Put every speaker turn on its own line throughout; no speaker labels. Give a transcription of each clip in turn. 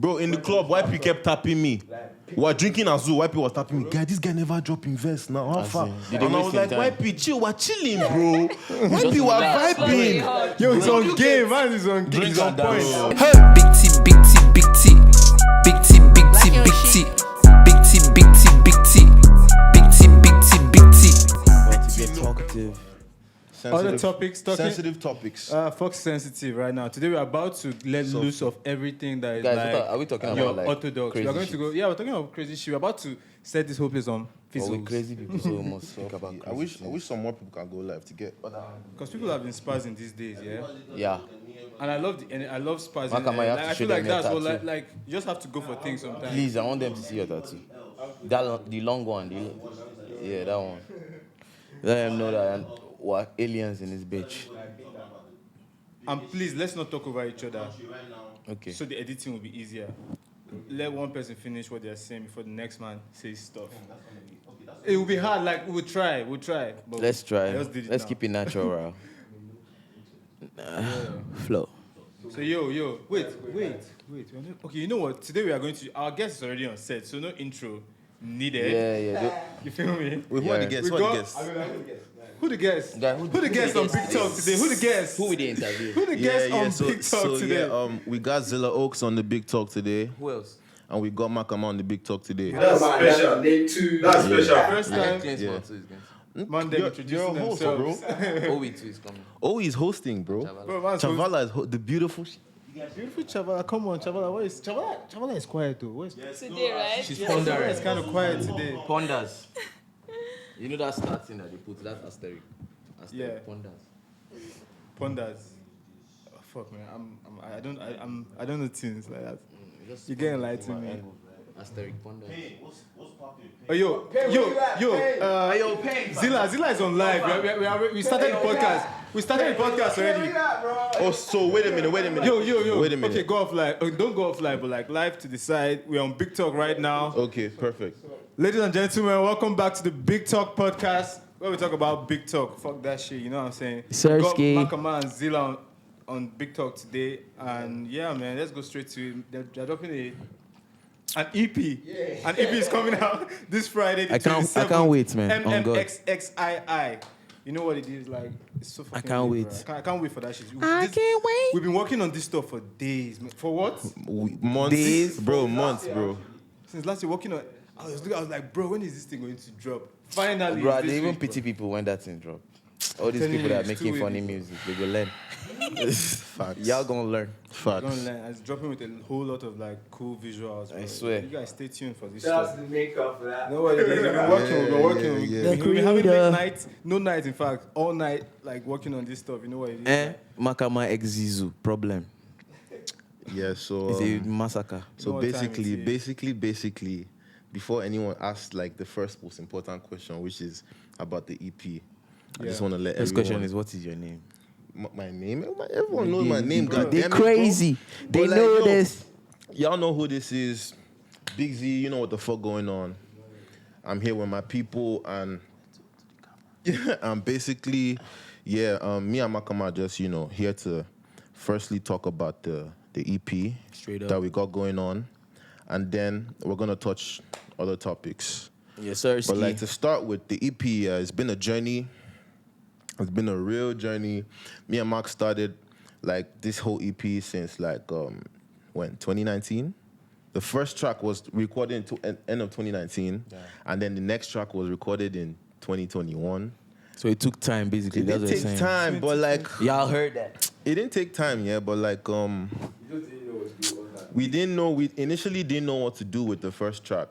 Bro, in the club, white people kept tapping me. We were drinking Azul, white people was tapping me. Guy, this guy never drop invest now. How far? And I was like, white people, chill, we're chilling, bro. White people are vibing.
Yo, it's on game, man. It's on game. It's on point.
Hey, big T, big T, big T, big T, big T, big T, big T, big T, big T, big T, big T, big T.
Get talkative.
Other topics,
sensitive topics.
Fuck sensitive right now. Today we're about to let loose of everything that is
Guys,
like
are we talking
your
about like
orthodox.
crazy
We're going
shit?
to go. Yeah, we're talking about crazy shit. We're about to set this whole place on fizzles.
Well, we crazy people, so we must think about
I wish some more people can go live to get.
Because people have been spazzing these days, yeah.
Yeah.
And I love spazzing.
Spazzing. You have to
I
show
feel like
them your
that's what
tattoo.
like you just have to go for things sometimes.
Please, I want them to see your tattoo. The long one. Yeah, that one. Let them know that we're aliens in this bitch.
And please, let's not talk over each other.
Okay.
So the editing will be easier. Let one person finish what they're saying before the next man says stuff. It will be hard. Like we'll try. But
Let's try.
I just did it
Let's
now.
keep it natural. Flow.
So wait. Okay, you know what? Today we are going to. Our guest is already on set, so no intro needed.
Yeah.
You feel me?
Wait, who are the guests?
We
Who are the
got-
guests?
Who the guest?
Guy,
Who the guest on Big Talk today? Who the guest?
Who we the interview?
Who the guest on Big Talk today?
We got Zilla Oaks on the big talk today,
Who else?
and we got Makama on the big talk today.
That's special. Day 2. That's special.
First time,
Yeah.
man, them introducing
You're a host, bro.
themselves.
Owi too is coming.
Oh, he's hosting, bro.
Bro, man's host-
Chavala is the beautiful.
Beautiful Chavala, come on, Chavala. What is Chavala? Chavala is quiet though. What is
Today, right?
She's
Chavala
pondering.
is kind of quiet today.
Ponders. You know that starting that they put that asterisk.
Yeah.
Ponders.
Ponders. Oh, fuck man, I don't know things like that.
Just
You get enlightened me.
asterisk ponders.
Oh yo, Zilla is on live. We started the podcast. We started the podcast already.
Oh, so wait a minute.
Yo.
Wait a minute.
Okay, go off live. Don't go off live, but like live to the side. We're on Big Talk right now.
Okay, perfect.
Ladies and gentlemen, welcome back to the Big Talk podcast, where we talk about big talk. Fuck that shit, you know what I'm saying?
Sirski.
We got Makama and Zilla on Big Talk today, and yeah, man, let's go straight to it. They're dropping an EP. An EP is coming out this Friday. The
I can't wait, man. On God.
Mmxxii. You know what it is like? It's so fucking.
I can't
lit,
wait.
bro. I can't wait for that shit.
Can't wait.
We've been working on this stuff for days. Man. For what?
Months,
Days.
months, bro.
Since last year, working on. I was like, bro, when is this thing going to drop? Finally,
Bro,
it's
they
this
even
week,
pity
bro.
people when that thing drop. All these
Telling
people
you,
that are
it's
making
too
funny
early.
music, they will learn.
Facts.
Y'all gonna learn.
Facts.
Don't learn. It's dropping with a whole lot of like cool visuals. Bro.
I swear.
You guys stay tuned for this
That's
stuff.
the makeup for that.
No worries, guys. We've been working. We've been working.
yeah.
We've been having late nights, no night, in fact, all night, like working on this stuff. You know what it is?
Makama Zizu problem.
Yeah, so
It's a massacre.
so
what time it
basically, before anyone asks like the first most important question, which is about the EP, I just want to let
First
everyone.
question is, what is your name?
My name. Everyone knows my name.
They
Goddamn it,
crazy.
bro.
They
But, like,
know
yo,
this.
Y'all know who this is. Big Z. You know what the fuck going on. I'm here with my people, and basically, yeah. Me and Makama are just here to firstly talk about the EP
Straight up.
that we got going on, and then we're gonna touch other topics.
Yes, sir.
But like to start with the EP, it's been a journey. It's been a real journey. Me and Mark started like this whole EP since like when 2019. The first track was recorded in end of 2019, and then the next track was recorded in 2021.
So it took time, basically.
It
That's
didn't
what you're
take
saying.
time, but like
Y'all heard that.
it didn't take time, yeah. But like we didn't know. We initially didn't know what to do with the first track.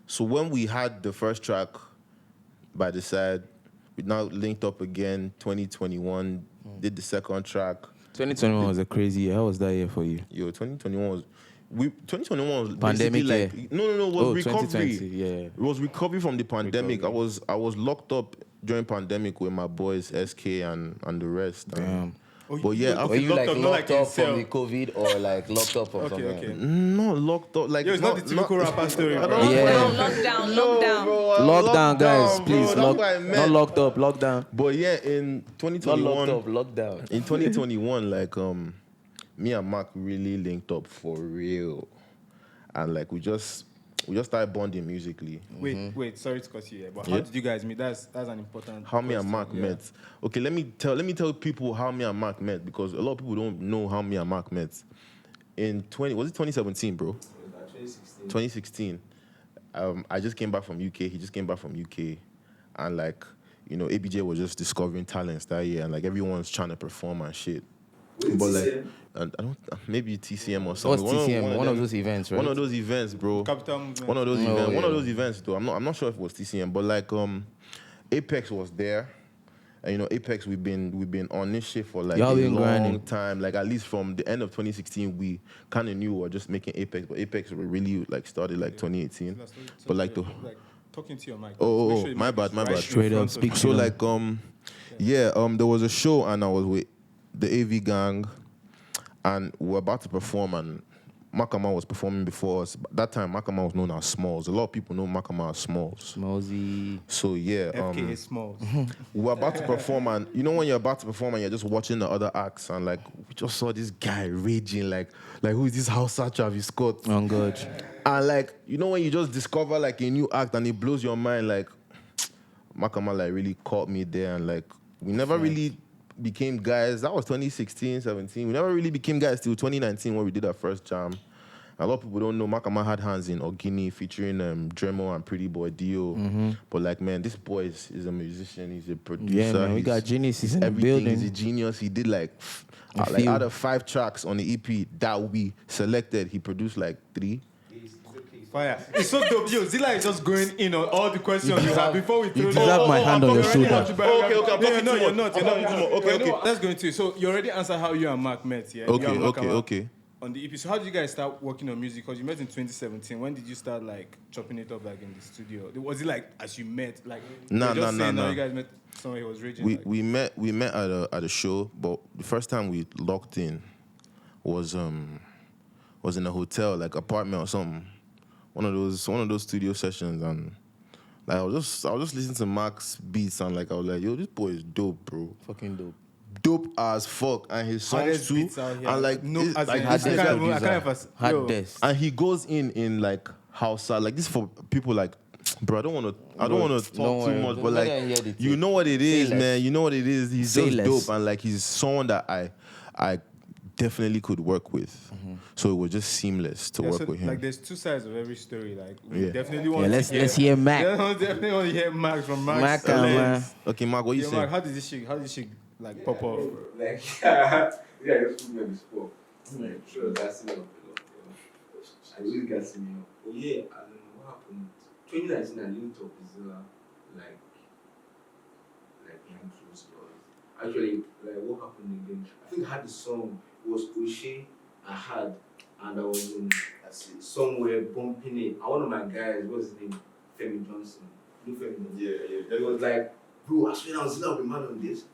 So when we had the first track by the side, we now linked up again. 2021 did the second track.
2021 was a crazy year. How was that year for you?
Yo, 2021 was. 2021 was
Pandemic
basically
year.
like no, it was recovery.
2020, yeah.
It was recovery from the pandemic. I was locked up during pandemic with my boys SK and the rest.
Damn.
But yeah,
Okay,
Were you
locked
like
up, not
locked
like
up
in cell.
from the COVID or like locked up from something?
Okay.
not locked up. Like
Yo, it's not the typical rapper story, bro.
Yeah.
Lockdown.
Lockdown, guys, please.
Bro, that's what I meant.
Not locked up, lockdown.
But yeah, in
Not
2021,
locked up, lockdown.
in 2021, like me and Mark really linked up for real, and like we just started bonding musically.
Wait, sorry to cut you here, but
Yeah.
how did you guys meet? That's an important.
How me and
question,
Mark
yeah.
met. Okay, let me tell people how me and Mark met, because a lot of people don't know how me and Mark met. In 2017, bro? 2016. I just came back from UK. He just came back from UK, and like, you know, ABJ was just discovering talents that year, and like everyone's trying to perform and shit. But like, I don't, maybe TCM or
What's
something.
TCM? One of
them-
those events, right?
One of those events, bro.
Capital movement.
One of those
Oh,
events.
yeah.
One of those events, though. I'm not sure if it was TCM, but like Apex was there. And you know, Apex, we've been on this shit for like
Y'all
a
been
long
grinding.
time. Like at least from the end of 2016, we kind of knew we were just making Apex, but Apex really like started like 2018. But like the
talking to your mic.
Oh,
Make sure your
my
mic
bad,
is
my
right
bad.
in
Straight up,
front of
speak
you.
so
Yeah.
like there was a show and I was with the AV gang and we were about to perform and Makama was performing before us. That time Makama was known as Smalls. A lot of people know Makama as Smalls.
Mosey.
So yeah,
FKA Smalls.
we were about to perform and you know when you're about to perform and you're just watching the other acts and like we just saw this guy raging like who is this Hausa Travis Scott?
On God.
And like, you know when you just discover like a new act and it blows your mind, like Makama like really caught me there and like we never really became guys. That was 2016, 17. We never really became guys till 2019 when we did our first jam. A lot of people don't know Makama had hands in Ogini featuring Dremo and Pretty Boy Dio. But like man, this boy is a musician, he's a producer.
Yeah, man, we
he's-
got geniuses in the
everything.
building.
He's a genius. He did like
few.
out of 5 tracks on the EP that we selected, he produced like 3.
Fire. It's so dope. Yo, Zilla is just going in on all the questions you have before we throw
you deserve my hand on your shoulder.
Okay, I'm talking
No,
too
you're
much.
not.
I'm talking too much. Okay.
Let's go into it. So you already answered how you and Mark met, yeah? You and Makama
Okay.
On the EP. So how did you guys start working on music? Because you met in 2017. When did you start like chopping it up like in the studio? Was it like as you met? Like
Nah.
You guys met somewhere he was raging.
We met at a show, but the first time we locked in was in a hotel, like apartment or something. One of those studio sessions, and like I was just listening to Mark's beats and like I was like, yo, this boy is dope, bro.
Fucking dope.
Dope as fuck, and his songs
Hardest
too.
beats out here.
And like
no,
this-
as
like
in,
this
I
nigga-
can't even- I
producer.
can't even-
Hard
yo.
desk.
and he goes in like Hausa, like this is for people like, bro. I don't want to talk
Don't
too
worry.
much, but
Let
like
them hear the
you
tape.
know what it
Say
is,
less.
man. You know what it is. He's
Say
just
less.
dope, and like he's someone that I definitely could work with. So it was just seamless to
Yeah,
work
so,
with him.
like there's 2 sides of every story. Like we
Yeah.
definitely want
Yeah,
to
let's hear Mac.
Yeah, definitely want to hear Mac from Mac.
Makama.
Okay, Mark, what you
Yeah,
saying?
Mark, how did this shit like pop off?
Like, yeah, just put me on the spot. Like, sure, that's me up a lot. I really got me up. But yeah, and then what happened? 2019, I linked up with Zilla, like behind closed doors. Actually, like, what happened again? I think I had the song, it was Oshe, I had, and I was in somewhere bumping it. And one of my guys, what's his name? Femi Johnson. You know Femi Johnson?
Yeah.
He was like, bro, I swear now Zilla will be mad on this.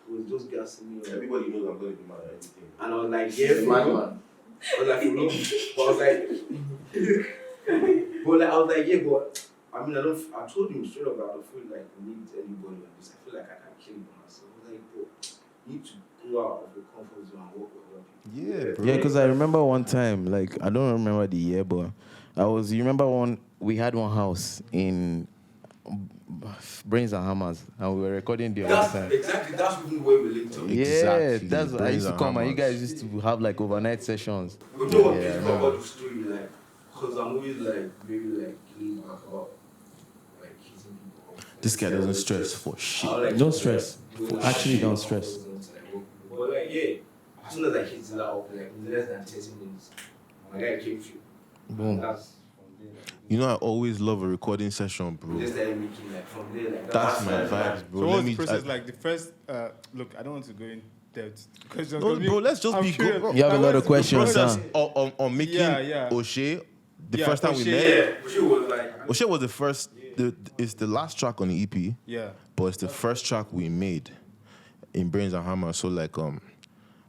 He was just gassing me up.
Everybody knows I'm going to be mad at everything.
And I was like, yeah, man. I was like, for real. But I was like, yeah, but I mean, I told him straight up, I don't feel like I need anybody on this. I feel like I can kill it by myself. I was like, bro, you need to go out of your comfort zone and work with other people.
Yeah, bro.
Yeah, because I remember one time, like I don't remember the year, but you remember we had one house in Brains and Hammers, and we were recording the other time.
That's even where we linked up.
Yeah,
Exactly.
that's I used to
Brains
come and you
and
guys used to have like overnight sessions.
But you know what
Yeah,
pissed me
no.
about the story, like, because I'm always like, very like, laid back about, like, hitting people up.
This guy doesn't stress for shit.
I was like,
Don't stress.
Well,
Actually, don't stress.
But like, yeah, as soon as I hit Zilla up, like in less than 30 minutes, my guy came through.
Boom.
That's from there. Like,
You know, I always love a recording session,
we
bro.
just started making like from there, like
That's my vibes, bro.
So what
Let
was
me
the process like? The first look, I don't want to go in depth because
bro, let's just be good, bro.
You have a lot of
The
questions,
process
huh?
on making
Yeah.
O'Shea, the
Yeah,
first time we
O'Shea.
met.
yeah, she was like,
O'Shea was the first. It's the last track on the EP,
Yeah.
but it's the first track we made in Brains and Hammer. So like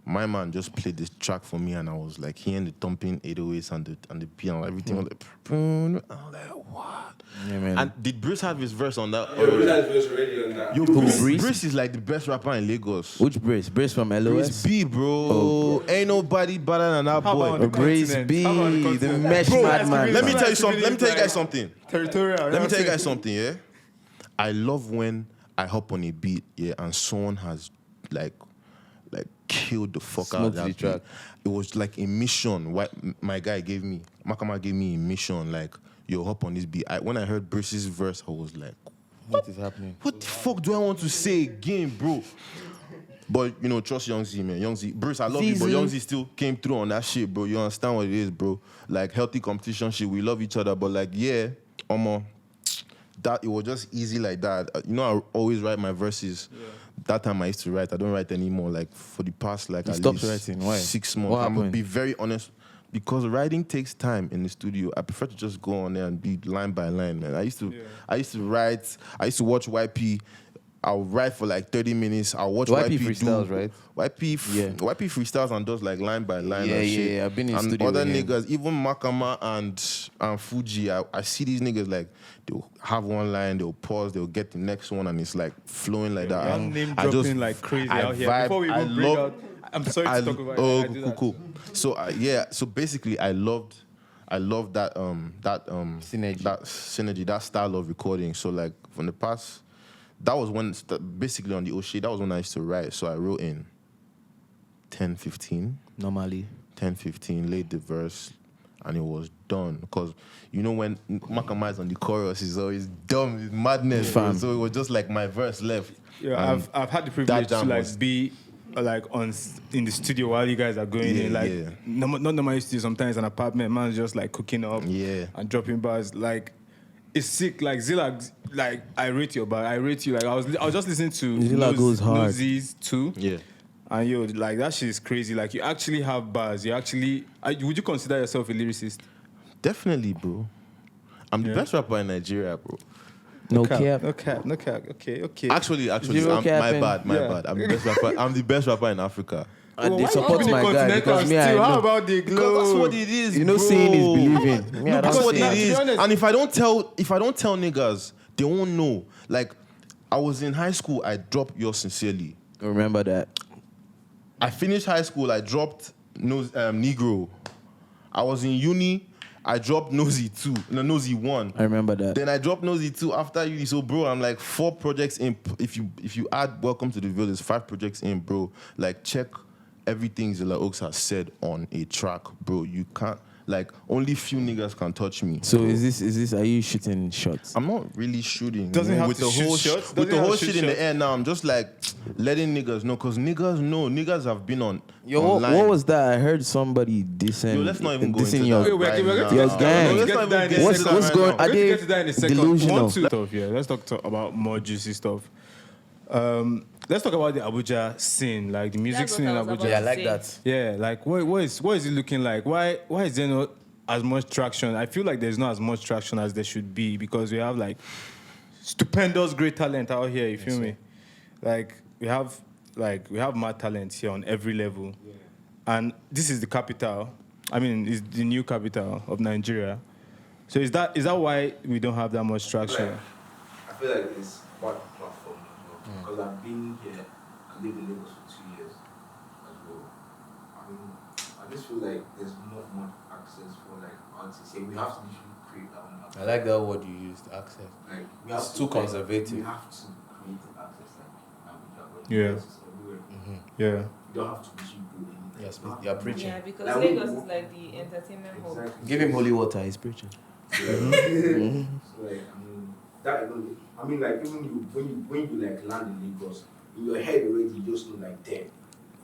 my man just played this track for me, and I was like hearing the thumping 808s and the piano, everything. I was like, I'm like, what?
Yeah, man.
And did Bruce have his verse on that?
Yeah, Bruce has verse already on that.
Yo, Bruce is like the best rapper in Lagos.
Which Brace? Brace from LOS?
Bruce B, bro. Ain't nobody better than that
How about on
boy.
the
Brace
continent?
B,
How about the
the
continent?
mesh
Bro,
madman.
Let me tell you
That's
something. Let me tell you guys
like
something.
Territorial.
Let me tell you guys something, yeah? I love when I hop on a beat, yeah, and someone has like killed the fuck out of
Smoked
that
the
beat.
track.
It was like a mission. What my guy gave me, Makama gave me a mission, like, yo, hop on this beat. When I heard Bruce's verse, I was like,
What is happening?
what the fuck do I want to say again, bro? But, you know, trust Young Z, man. Young Z. Bruce, I love you, but Young Z still came through on that shit, bro. You understand what it is, bro? Like, healthy competition shit. We love each other, but, like, yeah, that it was just easy like that. You know, I always write my verses. Yeah. That time I used to write. I don't write anymore. Like, for the past, like,
You
at
stopped
least
writing. Why?
6 months.
What
I'm going to
happened?
be very honest. Because writing takes time in the studio. I prefer to just go on there and be line by line, man. I used to write. I used to watch YP. I'll write for like 30 minutes. I'll watch
YP
YP
freestyles,
do,
right?
YP freestyles and does like line by line
Yeah,
and shit.
yeah, I've been in
and
studio
other
with him.
niggas, even Makama and Fuji, I see these niggas like they'll have one line, they'll pause, they'll get the next one, and it's like flowing like that.
Y'all
And
name
I
dropping
just
like crazy
I
out here.
vibe,
Before we
I
even bring
love-
out, I'm sorry to talk about
oh,
it. I do that.
cool. So so basically, I loved that
Synergy.
that synergy, that style of recording. So like from the past, that was when basically on the O'Shea, that was when I used to write. So I wrote in 10, 15,
Normally.
10, 15, laid the verse, and it was done. Because you know when Makama is on the chorus, it's always dumb, it's madness. Bro.
Fam.
So it was just like my verse left.
Yeah,
And
I've had the privilege to
jam
like
was-
be like in the studio while you guys are going
Yeah,
in. Like
yeah.
not normal studio. Sometimes an apartment, man's just like cooking up
Yeah.
and dropping bars. Like it's sick. Like Zilla, like I rate your bar. I rate you. Like I was just listening to
Zilla goes hard.
Nosies too.
Yeah.
And yo, like that shit is crazy. Like you actually have bars. You actually would you consider yourself a lyricist?
Definitely, bro. I'm the best rapper in Nigeria, bro.
No cap.
No cap. Okay.
Actually,
Zero
my
capping.
bad. I'm the best rapper. I'm the best rapper in Africa.
And
Well,
they
why
support
you
my
being
guy
continental
because me, I
still? How
know.
about the
Because
glow?
that's what it is.
You know,
bro.
seeing is believing. Me, I
That's
don't
what
see
it
To be
is.
honest-
And if I don't tell niggas, they won't know. Like, I was in high school. I dropped Yours Sincerely.
Remember that.
I finished high school. I dropped Negro. I was in uni. I dropped Nosy 2. No, Nosy 1.
I remember that.
Then I dropped Nosy 2 after uni. So, bro, I'm like 4 projects in. If you add Welcome to the Ville, there's 5 projects in, bro. Like, check everything Zilla Oaks has said on a track, bro. You can't, like, only few niggas can touch me.
So
bro.
is this? Are you shooting shots?
I'm not really shooting.
Doesn't have
with
to
the
shoot
whole
shots?
with
Doesn't
the
have
whole
to shoot
shit in the
shots?
air now. I'm just like letting niggas know, cause niggas know. Niggas have been on.
Yo,
online.
what was that? I heard somebody dissing.
Yo, let's not even go
dissing
into
your,
that.
We're
right
going
now.
to
Your
get to that.
gang.
No, let's
Let's
get
not
to that in
even
a
get
second.
into
what's
that
going-
right
We're
are
going to
they
get to that in a second.
delusional?
One, two stuff, yeah. Let's talk about more juicy stuff. Let's talk about the Abuja scene, like the music
That's
scene in
what I was
Abuja.
about
Yeah, I
to
like
say.
that.
Yeah, like what is it looking like? Why is there not as much traction? I feel like there's not as much traction as there should be because we have like stupendous great talent out here, you feel me? Like we have mad talent here on every level. Yeah. And this is the capital. I mean, it's the new capital of Nigeria. So is that why we don't have that much traction?
I feel like it's one platform as well. Because I've been here, I lived in Lagos for 2 years as well. I mean, I just feel like there's not much access for like artists here. We have to literally create our own access.
I like that word you used, access.
Like, we have
It's
to,
too
like,
conservative.
We have to create access like Abuja. But
Yeah.
Lagos is everywhere.
Yeah.
You don't have to literally go anywhere.
Yes,
You have
you're
to-
preaching.
Yeah, because
Like,
Lagos is like the entertainment hub.
Exactly.
Give him holy water. He's preaching.
So, like, I mean, like, even when you like land in Lagos, in your head already, you just know, like, damn,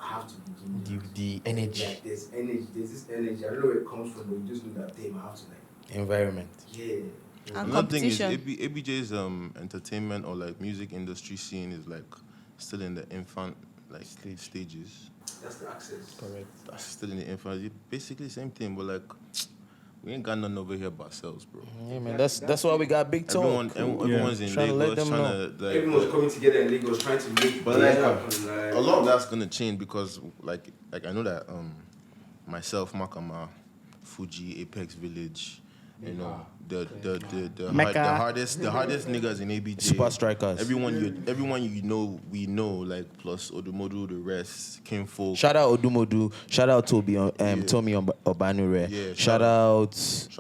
I have to begin.
The energy,
Like, there's this energy. I don't know where it comes from, but you just know that, damn, I have to, like,
environment.
yeah.
And
Another thing is
competition.
ABJ's entertainment or like music industry scene is like still in the infant like stages.
That's the access.
Correct.
That's still in the infant. It's basically the same thing, but like We ain't got nothing over here but ourselves, bro.
Yeah, man. That's why we got big talk.
Everyone's in
Trying to let
Lagos,
them
trying to like.
Everyone's coming together in Lagos trying to make
But
things
like,
happen.
a lot of that's gonna change because like I know that myself, Makama, Fuji, Apex Village, you know, the hardest niggas in ABJ.
Super strikers.
Everyone you know, we know, like plus Odumodu, the rest, Kinfolk.
Shout out Odumodu. Shout out Toby, Tommy Obanure.
Yeah,
shout out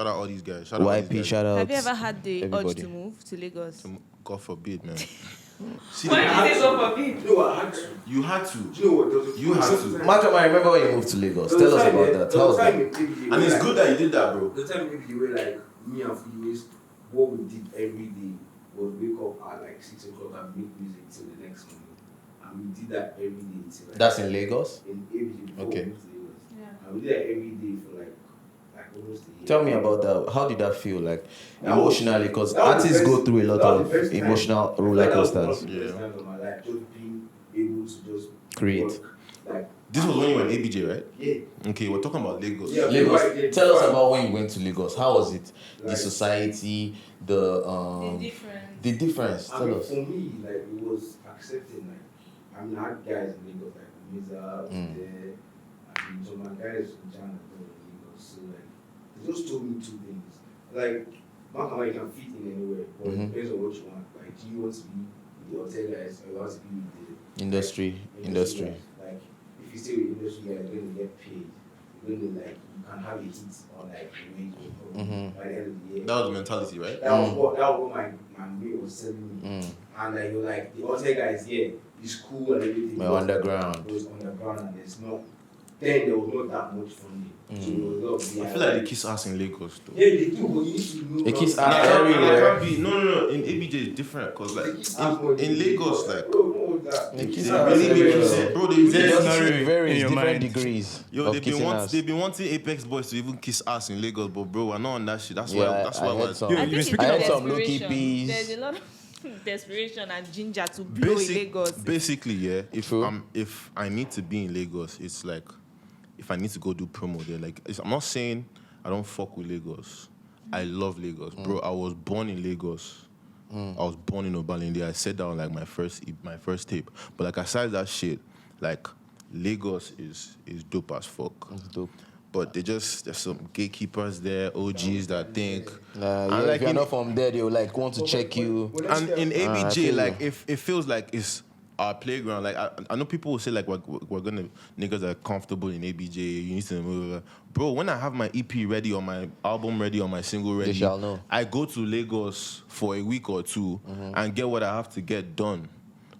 all these guys. Shout out all these
YP.
guys.
Shout out.
Have you ever had the
everybody.
urge to move to Lagos?
God forbid, man. See,
Why did they go for me?
You know what? I had to.
you had to.
Do you know what? There was a-
You had to.
Makama, I remember when you moved to Lagos.
there was
Tell us
a time,
about
yeah,
that.
there
How
was
was
a time
that?
in ABJ
And
where,
it's
like,
good that you did that, bro.
the time maybe you were like me and Fuji's, what we did every day was wake up at like 6 o'clock and make music till the next morning. And we did that every day till like
That's in Lagos?
in ABJ before
Okay.
we moved to Lagos.
Yeah.
And we did that every day for like almost a year.
Tell me about that. How did that feel like
That was-
emotionally? Because
that was the
artists go
best-
through a lot
that was
of
the best time.
emotional
I feel
roller
like that was one
coasters.
of the best times of my life, just being able to just
Create.
work, like
This was when you were in ABJ, right?
yeah.
Okay, we're talking about Lagos.
Yeah.
Lagos.
Right,
Tell us
fine.
about when you went to Lagos. How was it? The
Like-
society, the
The difference.
the difference.
I
Tell
mean,
us.
for me, like it was accepting. Like I mean, I had guys in Lagos like Mmxxii there. I mean, so my guys in China were in Lagos. So like, they just told me two things. Like, Makama, you can fit in anywhere, but it depends on what you want. Like, do you want to be with the hotel guys or you want to be with the
Industry.
guys? Like, if you stay with industry guys, you're going to get paid. You're going to like, you can have a hit on like a wage by the end of the year.
That was the mentality, right?
That was what my mate was telling me. And like you're like the hotel guys here is cool and everything.
We're underground.
It was underground and there's not then there was not that much funding. So it was a lot of
I feel like they kiss ass in Lagos, though.
yeah, they do, but you need to know.
They kiss
Nah,
ass
it
everywhere.
can't be. No. In ABJ, it's different, cause like in Lagos, like
bro, what was that?
They kiss
they
ass
really make you
everywhere.
say, bro. They really
There's
want
no
to-
real- in
Various
your
different
mind.
degrees.
Yo,
of
they've
kissing ass.
been wanting Apex boys to even kiss ass in Lagos, but bro, we're not on that shit. That's
Yeah,
why. That's
I
why.
heard some.
Yo,
I
you
think
speaking
it's
I had some low-key
desperation.
peas.
There's a lot of desperation and ginger to blow in Lagos.
Basically, yeah.
True.
If I need to be in Lagos, it's like if I need to go do promo there. Like I'm not saying I don't fuck with Lagos. I love Lagos, bro. I was born in Lagos. I was born in Obalende. I said that on like my first tape. But like aside that shit, like Lagos is dope as fuck.
It's dope.
But there's some gatekeepers there, OGs that think.
Yeah,
And like
if you're
in-
not from there, they'll like want to check you.
And in
I
ABJ,
feel
like
you.
if it feels like it's our playground. Like I know people will say like we're gonna niggas are comfortable in ABJ. You need to move, bro. When I have my EP ready or my album ready or my single ready,
shall know.
I go to Lagos for a week or two and get what I have to get done.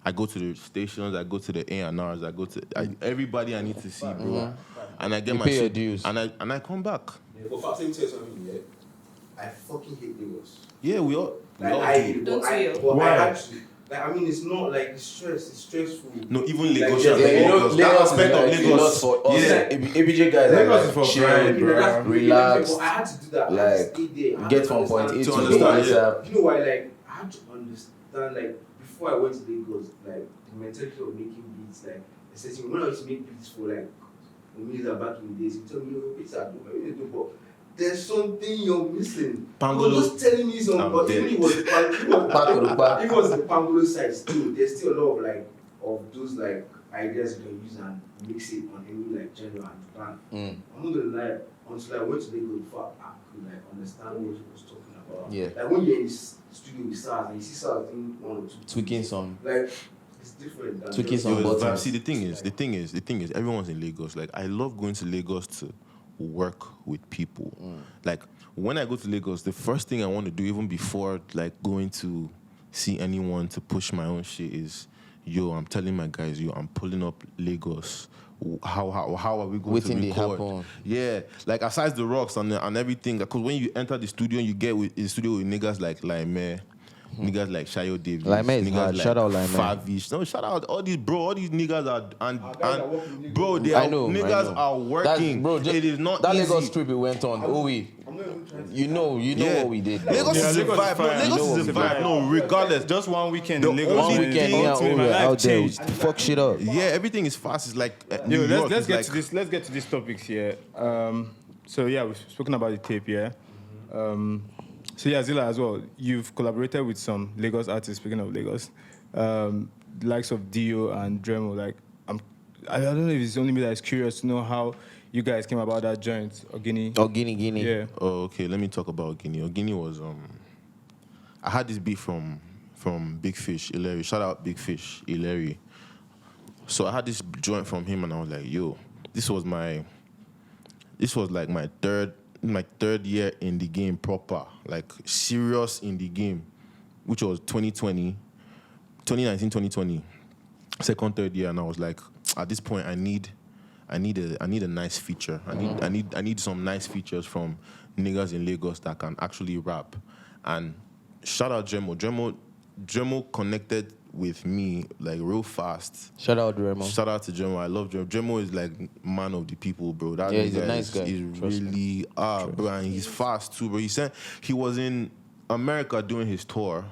I go to the stations, I go to the A&Rs, I go to everybody I need to see, bro. And I get
You
my
pay your
shit,
dues.
and I come back.
Yeah, but let me tell you something, yeah. I fucking hate Lagos.
Yeah, we all
Like
do.
I hate it,
Don't
but
say
I
it.
but
Why?
I had to. Like I mean, it's not like it's stressful.
No, even
Like,
Lagos.
yeah,
like
Yeah, you know,
Lagos. That
Lagos is
aspect of
like a lot
Lagos.
for us.
Yeah.
ABJ guys are
Lagos
like
is for
chill,
grind,
You know, that's-
relaxed,
But I had to do that. I had
like,
to stay there. I had
get
to
from point A
understand-
to
To
B
understand, yeah.
ASAP.
You know why? Like I had to understand. Like before I went to Lagos, like the mentality of making beats, like especially when I used to make beats for like music back in the days, you tell me, "Yo, beats are dope, everything dope, but there's something you're missing."
Pangolo.
You're just telling me something,
I'm
but
dead.
even it was
Back.
it was the Pangolo side still. There's still a lot of like of those like ideas you can use and mix it on any like genre and brand. I'm not gonna lie, until I went to Lagos before I could like understand what he was talking about.
Yeah.
Like when you're in this studio with stars and you see stars doing one or two
Tweaking some.
like it's different than
Tweaking
just-
some
Yo,
buttons.
but see, the thing is, everyone's in Lagos. Like, I love going to Lagos to work with people. Like, when I go to Lagos, the first thing I want to do, even before like going to see anyone to push my own shit, is, yo, I'm telling my guys, yo, I'm pulling up Lagos. How are we going
Waiting
to
they
record?
happen.
Yeah, like aside the rocks and everything, because when you enter the studio, you get in the studio with niggas like Lime. Niggas like Shayo Davis,
Lime is
niggas
hard. Shout out Lime.
Favish. No, shout out all these niggas are and bro, they
I
are
know,
niggas
I know.
are working.
Bro,
it is not
that
easy.
Lagos trip we went on. You know
Yeah.
what we did.
Lagos
Yeah,
is a
Lagos is
vibe. No,
fire.
Lagos
You know
is a
what we
vibe.
did.
No, regardless.
Just one weekend
The
in Lagos.
only
One
thing-
weekend, yeah,
ultimately, my
over
life
out there,
changed.
fuck shit up.
Yeah, everything is fast. It's like
Yo,
New York
let's
is
get
like,
to this. Let's get to these topics here. So yeah, we've spoken about the tape, yeah. So yeah, Zilla as well. You've collaborated with some Lagos artists. Speaking of Lagos, the likes of Dio and Dremo. Like, I don't know if it's only me that is curious to know how you guys came about that joint, Ogini.
Oh, Guinea.
Yeah.
Oh, okay. Let me talk about Ogini. Ogini was I had this beat from Big Fish, Ileri. Shout out Big Fish, Ileri. So I had this joint from him, and I was like, yo, this was like my third year in the game proper, like serious in the game, which was 2019, 2020, third year, and I was like, at this point, I need a nice feature. I need some nice features from niggas in Lagos that can actually rap. And shout out Dremo. Dremo connected with me like real fast.
Shout out Dremo.
Shout out to Dremo. I love Dremo. Dremo is like man of the people, bro. That
He's a
nigga
nice guy.
He's
Trust
really bro, and he's fast too, bro. He said he was in America doing his tour.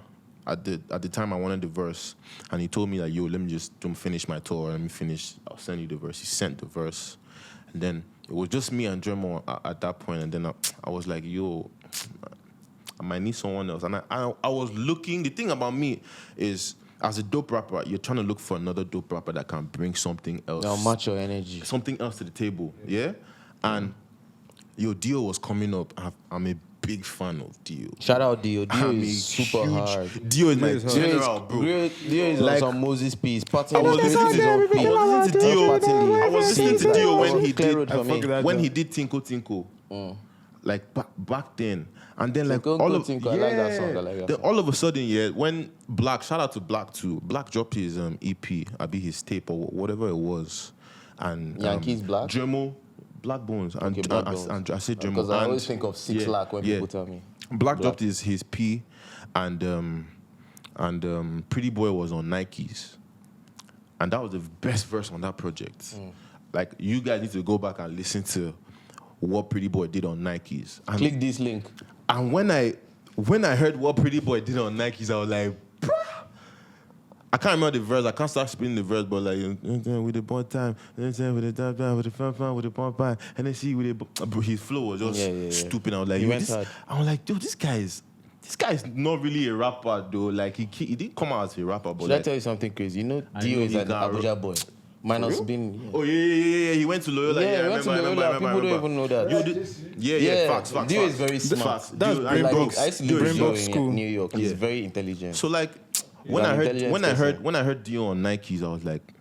At the time I wanted the verse, and he told me like, yo, let me just finish my tour. Let me finish. I'll send you the verse. He sent the verse, and then it was just me and Dremo at that point. And then I was like, yo, I might need someone else. And I was looking. The thing about me is, as a dope rapper, you're trying to look for another dope rapper that can bring something else.
Now match your energy.
Something else to the table, yeah? And Dio was coming up. I'm a big fan of Dio.
Shout out Dio. Dio
I'm
is super hard.
Dio is my
Dio is
general, bro.
Dio is
Like-
on some Moses piece.
I was listening to Dio when he did Tinko Tinko. Like back then. And then like
Tinko
all of
Tinko, I like that song, I like that
then
song.
all of a sudden, yeah, when shout out to Black too. Black dropped his EP, his tape or whatever it was. And
Yankees Black?
Dremo, Black Bones. And,
Okay, Black Bones.
and I said Dremo.
Because I
and-
always think of 6 Lakh when people tell me.
Black
Black.
dropped his P, and Pretty Boy was on Nikes, and that was the best verse on that project. Like, you guys need to go back and listen to what Pretty Boy did on Nikes. And,
Click this link.
and when I heard what Pretty Boy did on Nikes, I was like, bruh. I can't remember the verse. I can't start spinning the verse, but like, with the born time, with the time, with the fun, with the born pie, and then see with the bro, his flow was just
Yeah.
stupid. I was like,
He
yo,
went
this,
hard.
I was like, dude, this guy is not really a rapper though. Like he didn't come out as a rapper, but
Should I
like,
tell you something crazy? You know,
I
Dio
know
is
he
an
got
Abuja boy. Minus
real?
being. Yeah.
oh yeah, he went to Loyola.
Yeah,
Yeah,
he went to
I
Loyola.
remember.
People don't even know that.
Yo, facts.
Dio
facts.
is very smart.
Facts.
That's
Dio-
Brain
I-
Box.
I used to
Dio
live
is
in
Brain Box
Dio
school.
in New York. He's
Yeah.
very intelligent.
So like,
an intelligent person.
when I heard Dio on Nikes, I was like,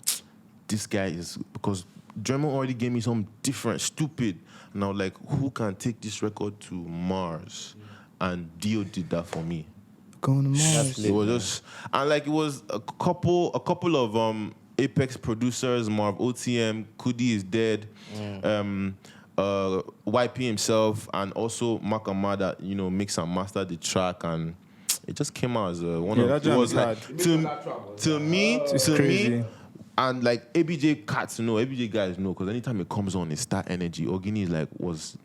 this guy is, because Dremo already gave me some different stupid, and I was like, who can take this record to Mars? And Dio did that for me.
Going to Mars.
It was just, and like, it was a couple of Apex producers, Marv OTM, Kudi is dead, YP himself, and also Makama that mix and master the track, and it just came out as one
Yeah,
of
that
it
jam
was
is
like
hard.
to me,
crazy.
and like ABJ cats know, ABJ guys know, because anytime it comes on, it's that energy. Ogini is like was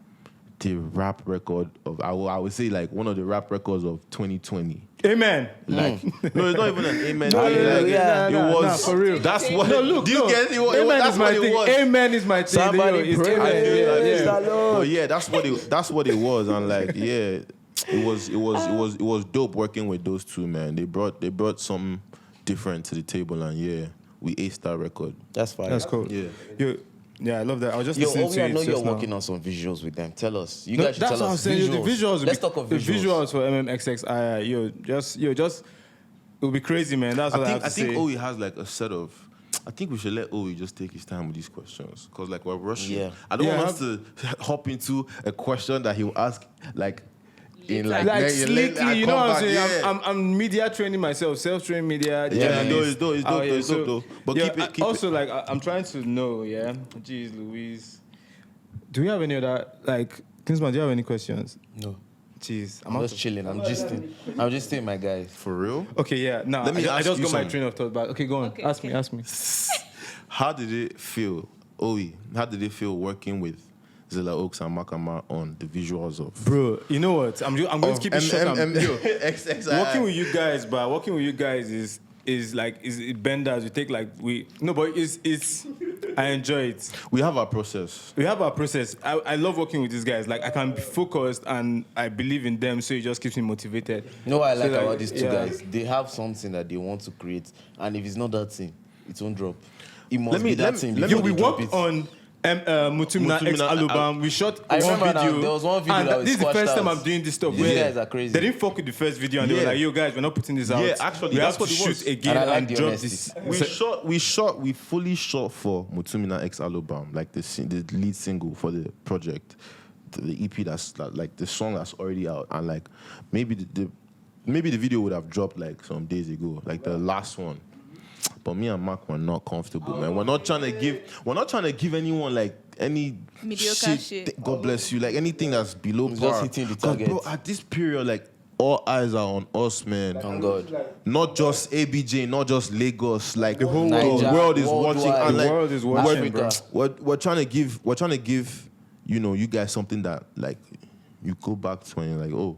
the rap record of I would say like one of the rap records of 2020.
Amen.
Like, no, it's not even an amen.
No,
thing.
no,
Like,
yeah,
it
nah,
was.
nah, for real.
That's what.
No, look,
do you
no.
get it?
Amen
That's
is
what
my
it
thing.
was.
Amen is my thing.
Somebody
It's
pray.
amen.
Yeah.
Yeah.
But yeah, that's what it was, and like, yeah, it was dope working with those two, man. They brought something different to the table, and yeah, we aced that record.
That's fine.
That's cool.
Yeah.
Yeah, I love that. I was just
Yo,
listening to
I
it
know you're
just now.
working on some visuals with them. Tell us. You
No,
guys should
that's
tell
what I'm
us.
saying. The visuals.
Let's talk of visuals.
The visuals for Mmxxii. Just it'll be crazy, man. That's what I have to
I think
say.
Owie has like a set of. I think we should let Owie just take his time with these questions, because like we're rushing.
Yeah.
I don't
Yeah,
want us to hop into a question that he'll ask like in like,
Like
then
slickly,
I
you
come
know what I'm
back,
saying?
yeah.
I'm media training myself, self-trained media.
Yeah,
journalist.
it's dope,
out here.
it's dope, though. But keep it.
Also, like, I'm trying to know, yeah? Jeez Louise. Do we have any other, like, Kingsman, do you have any questions?
No.
Jeez.
I'm just chilling. I'm just in, my guys.
For real?
Okay, yeah. No,
Let me
I
ask
just
you
got my
something.
train of thought back. Okay, go on.
Okay,
Ask
okay.
me.
How did it feel, Owie? How did it feel working with Zilla Oaks and Makama on the visuals of?
Bro, you know what? I'm going to keep it short. Working with you guys, but working with you guys is benders. We take like but it's I enjoy it.
We have our process.
We have our process. I love working with these guys. Like I can be focused and I believe in them, so it just keeps me motivated.
You know what I
So,
like
like,
about these two
yeah.
guys? They have something that they want to create, and if it's not that thing, it won't drop. It must
Let me-
be that
let me-
thing.
let
Yo,
before
we
they drop
worked
it.
on Mutumina X
Mutumina,
album. We shot
I
one
remember now,
video.
there was one video
and
that was
this is the
squashed
first time
out.
I'm doing this stuff.
These
where
guys are crazy.
They didn't fuck with the first video, and they were
Yeah.
like, "Yo, guys, we're not putting this out.
Yeah, actually,
we
that's
have
what
to
it was.
shoot again
And I like
and
the
drop
honesty.
this."
We fully shot for Mutumina X album, like the lead single for the project, the EP that's like the song that's already out, and like maybe the video would have dropped like some days ago, like the last one. But me and Mark were not comfortable, man. We're not trying to give anyone like any
Mediocre shit.
God bless you, like anything that's below
It's
par.
just hitting the
'Cause,
target.
bro, at this period, like all eyes are on us, man.
Thank God.
Not just ABJ, not just Lagos, like the whole
Nigeria,
world is
worldwide.
watching. And
The
like,
world is watching, bro.
we're trying to give, you guys something that like you go back to when you're like,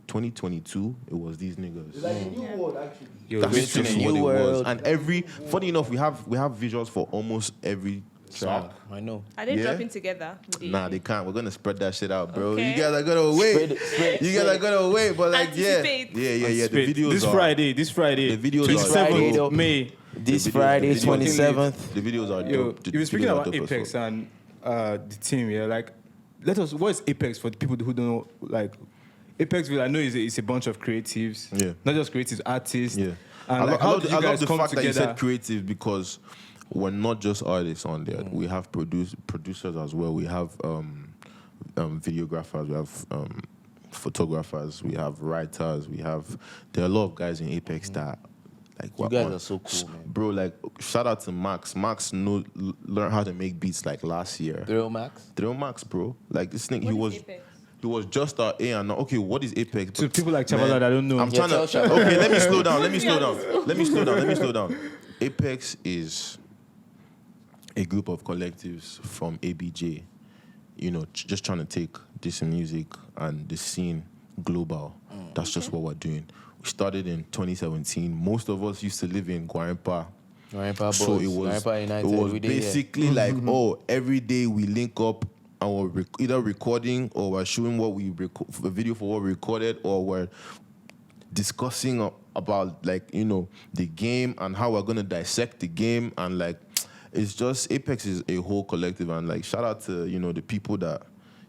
2022, it was these niggas.
It's like a new world, actually.
Yo,
That's
Creating
just
a
what
new
it was.
world.
And funny enough, we have visuals for almost every track.
I know.
Are they
Yeah?
dropping together?
Nah, they can't. We're gonna spread that shit out, bro.
Okay.
You guys are gonna wait.
Spread it,
You guys are gonna wait, but like, yeah.
Anticipate.
The videos
this
are
Friday, this Friday,
The videos are
27th
dope.
May.
This
The video-
Friday,
the video-
27th.
The videos are
Yo,
dope. The
you were speaking
videos are
about
dope as
Apex
fuck.
and the team, yeah. Like, what is Apex for the people who don't know? Like, Apex, I know it's a bunch of creatives,
Yeah.
not just creatives, artists.
Yeah.
And like, how did you
I love
guys
the
come
fact that you
together?
said creative because we're not just artists on there. We have producers as well. We have videographers. We have photographers. We have writers. There are a lot of guys in Apex that like
You guys are so cool, man.
bro. Like shout out to Max. Max learned how to make beats like last year.
Thrill Max.
Thrill Max, bro. Like this thing,
What is Apex?
he was just our A and okay. What is Apex?
To people like Chavala that don't know.
I'm
Yeah,
trying
tell
to.
Shabba.
Okay, let me slow down. Let me slow down. Apex is a group of collectives from ABJ, just trying to take this music and the scene global. That's just what we're doing. We started in 2017. Most of us used to live in Guarimpa. So it was basically like, every day we link up and we're either recording or we're showing what we a video for what we recorded, or we're discussing about like the game and how we're gonna dissect the game, and like it's just Apex is a whole collective, and like shout out to the people that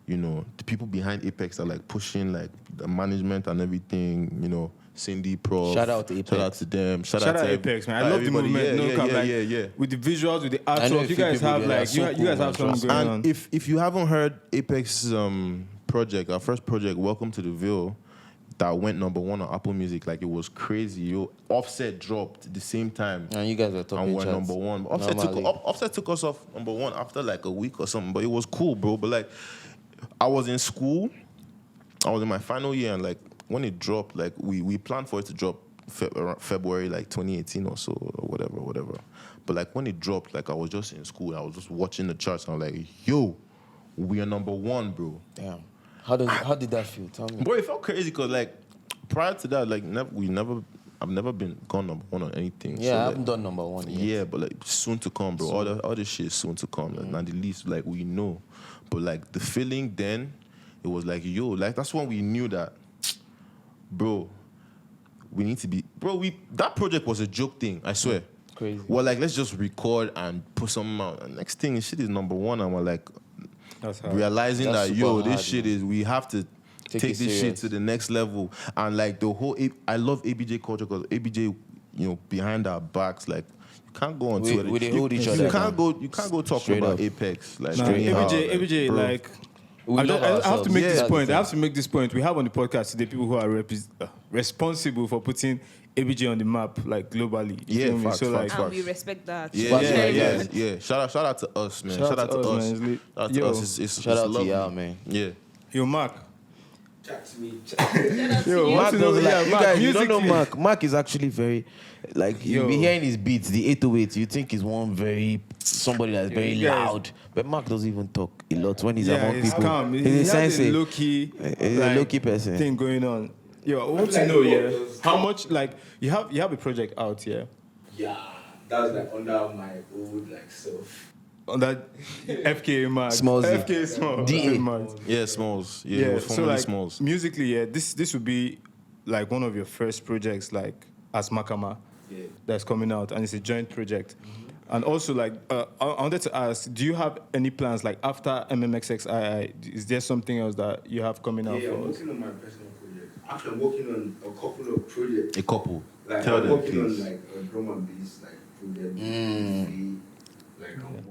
the people behind Apex are like pushing like the management and everything, Cindy Pro.
Shout out to Apex.
Shout out to them. Shout
Shout out
to
Apex, man. I love the
everybody.
movement.
Yeah.
With the visuals, with the
I know a
artwork, you
few
guys
people
have
there
like
that are so
you guys
cool,
have
man.
something going on.
And if you haven't heard Apex project, our first project, Welcome to the Ville, that went number 1 on Apple Music, like it was crazy. Offset dropped at the same time.
And you guys were talking
And we're
charts.
number 1.
Normally.
Offset took us off number 1 after like a week or something, but it was cool, bro. But like, I was in school, I was in my final year, and like when it dropped, like we planned for it to drop around February like 2018 or so, or whatever. But like when it dropped, like I was just in school, I was just watching the charts, and I was like, yo, we are number 1, bro.
Damn. How did that feel? Tell me.
Bro, it felt crazy because like prior to that, like I've never been gone number 1 on anything.
Yeah,
So,
I
like,
haven't done number 1 yet.
yeah, but like soon to come, bro. All this shit is soon to come. Like, at the least, like we know. But like the feeling then, it was like, yo, like that's when we knew that, bro, we need to be, bro. That project was a joke thing, I swear.
Crazy.
Well, like let's just record and put something out. And next thing, shit is number 1, and we're like
That's hard.
realizing
That's
that
super
this
hard,
shit
man.
is, we have to
Take
take
it
this shit
serious.
to the next level. And like the whole, I love ABJ culture because ABJ, behind our backs, like you can't go on
We-
Twitter.
they
You-
hold each
you
other
can't
down.
go. You can't go talking
Straight
about
up.
Apex. Like
Nah,
anyhow,
ABJ,
bro.
like
We
I
love
have to
ourselves.
make
Yeah.
this
That's
point.
the
I have to make this point. We have on the podcast today people who are responsible for putting ABJ on the map, like globally. You
Yeah,
feel me?
facts,
So like,
facts.
And we respect that.
Yeah,
Shout
yeah,
out to
yeah,
us.
yeah. Shout out to us, man.
Shout
Shout
out
out
to
to
us,
us.
man. It's lit.
Shout out
Yo.
to us. It's
Shout out to
lovely.
y'all, man.
Yeah.
yo, Mark.
Chat to me.
Yo,
Mark
want to know-
does
yeah,
like, you
Mark,
guys, you don't know
musically-
Mark. Mark is actually very, like, you'll be
Yo.
hearing his beats, the 808, you think he's somebody that's very
you guys-
loud. But Mark doesn't even talk a lot when he's
Yeah,
among
he's
people.
calm. He
He's a
has a
sensei.
low-key,
He's a low-key person.
thing going on. Yo, I want
like,
to know,
bro,
yeah,
those-
how much, like, you have a project out, yeah?
Yeah, that was like under my old like self.
on that FKA mark.
Smallsy.
FKA small.
DA.
Mark.
Yeah, Smalls. Yeah, it was
so
formerly
like
Smalls.
musically, yeah, this would be like one of your first projects, like as Makama, that's coming out, and it's a joint project. And also, like, I wanted to ask, do you have any plans, like, after Mmxxii, is there something else that you have coming out
Yeah,
for
I'm
us?
working on my personal project. Actually, I'm working on a couple of projects.
A couple.
Like,
Tell
I'm
them,
working
please.
on, like, a drum and bass, like, project. Like, I'm working on...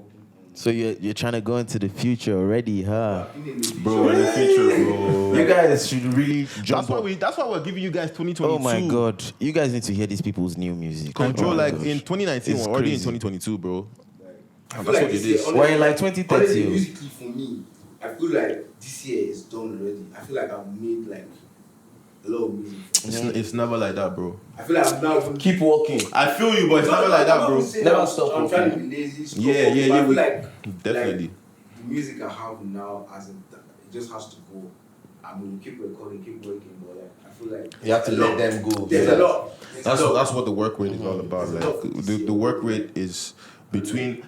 So you're trying to go into the future already, huh?
I've been in the
Bro, in the future, bro.
You guys should really jump
That's why we're giving you guys 2022.
Oh my God. You guys need to hear these people's new music.
Control,
Oh my
like
gosh.
in 2019,
It's
we're already in
crazy.
2022, bro.
I feel
That's what
this
it
year,
is.
We're in like
honestly,
2030.
musically for me, I feel like this year is done already. I feel like I've made like a lot of music.
It's never like that, bro.
I feel like I'm now
Keep walking.
I feel you, but it's never like that, bro.
Never stop
I'm trying to be lazy. Stop,
Yeah, yeah,
but
yeah,
I feel like
definitely.
the music I have now, it just has to go. I mean, keep recording, keep working, but like I feel like
You have to let them go.
there's a lot.
That's what the work rate is all about.
There's a
Like
lot.
the work rate is between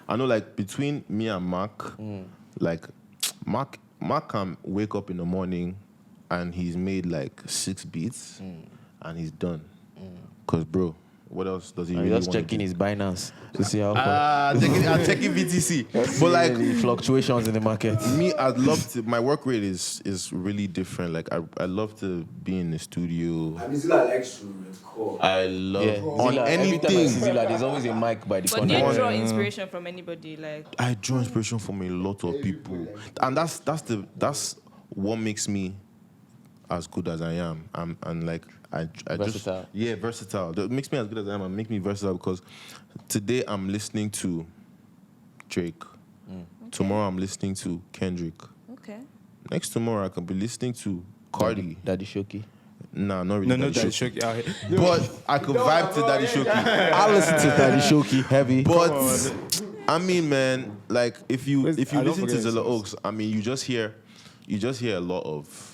between me and Mark, like Mark can wake up in the morning and he's made like 6 beats and he's done. Cause bro, what else does he
I'm
really
just
want
checking
to do?
his Binance to see how far.
I'm checking BTC. But like
the fluctuations in the market.
me, I'd love to. My work rate is really different. Like I love to be in the studio.
I mean, Zilla likes to record.
I love
Yeah,
on
Zilla, every time I
anything.
see Zilla, there's always a mic by the
But do you
corner.
draw inspiration from anybody? Like,
I draw inspiration from a lot of people, and that's what makes me as good as I am. And like I
Versatile.
just versatile. That makes me as good as I am and make me versatile because today I'm listening to Drake. Tomorrow I'm listening to Kendrick.
okay.
Next tomorrow I can be listening to Cardi.
Daddy Shoki.
Nah, not really.
No,
Daddy
that's
Shoki.
shoki.
But I could vibe to Daddy Shoki.
I listen to Daddy Shoki heavy.
But I mean, man, like if you
Where's- I don't
listen to
forget
Zilla
his
Oaks, I mean, you just hear a lot of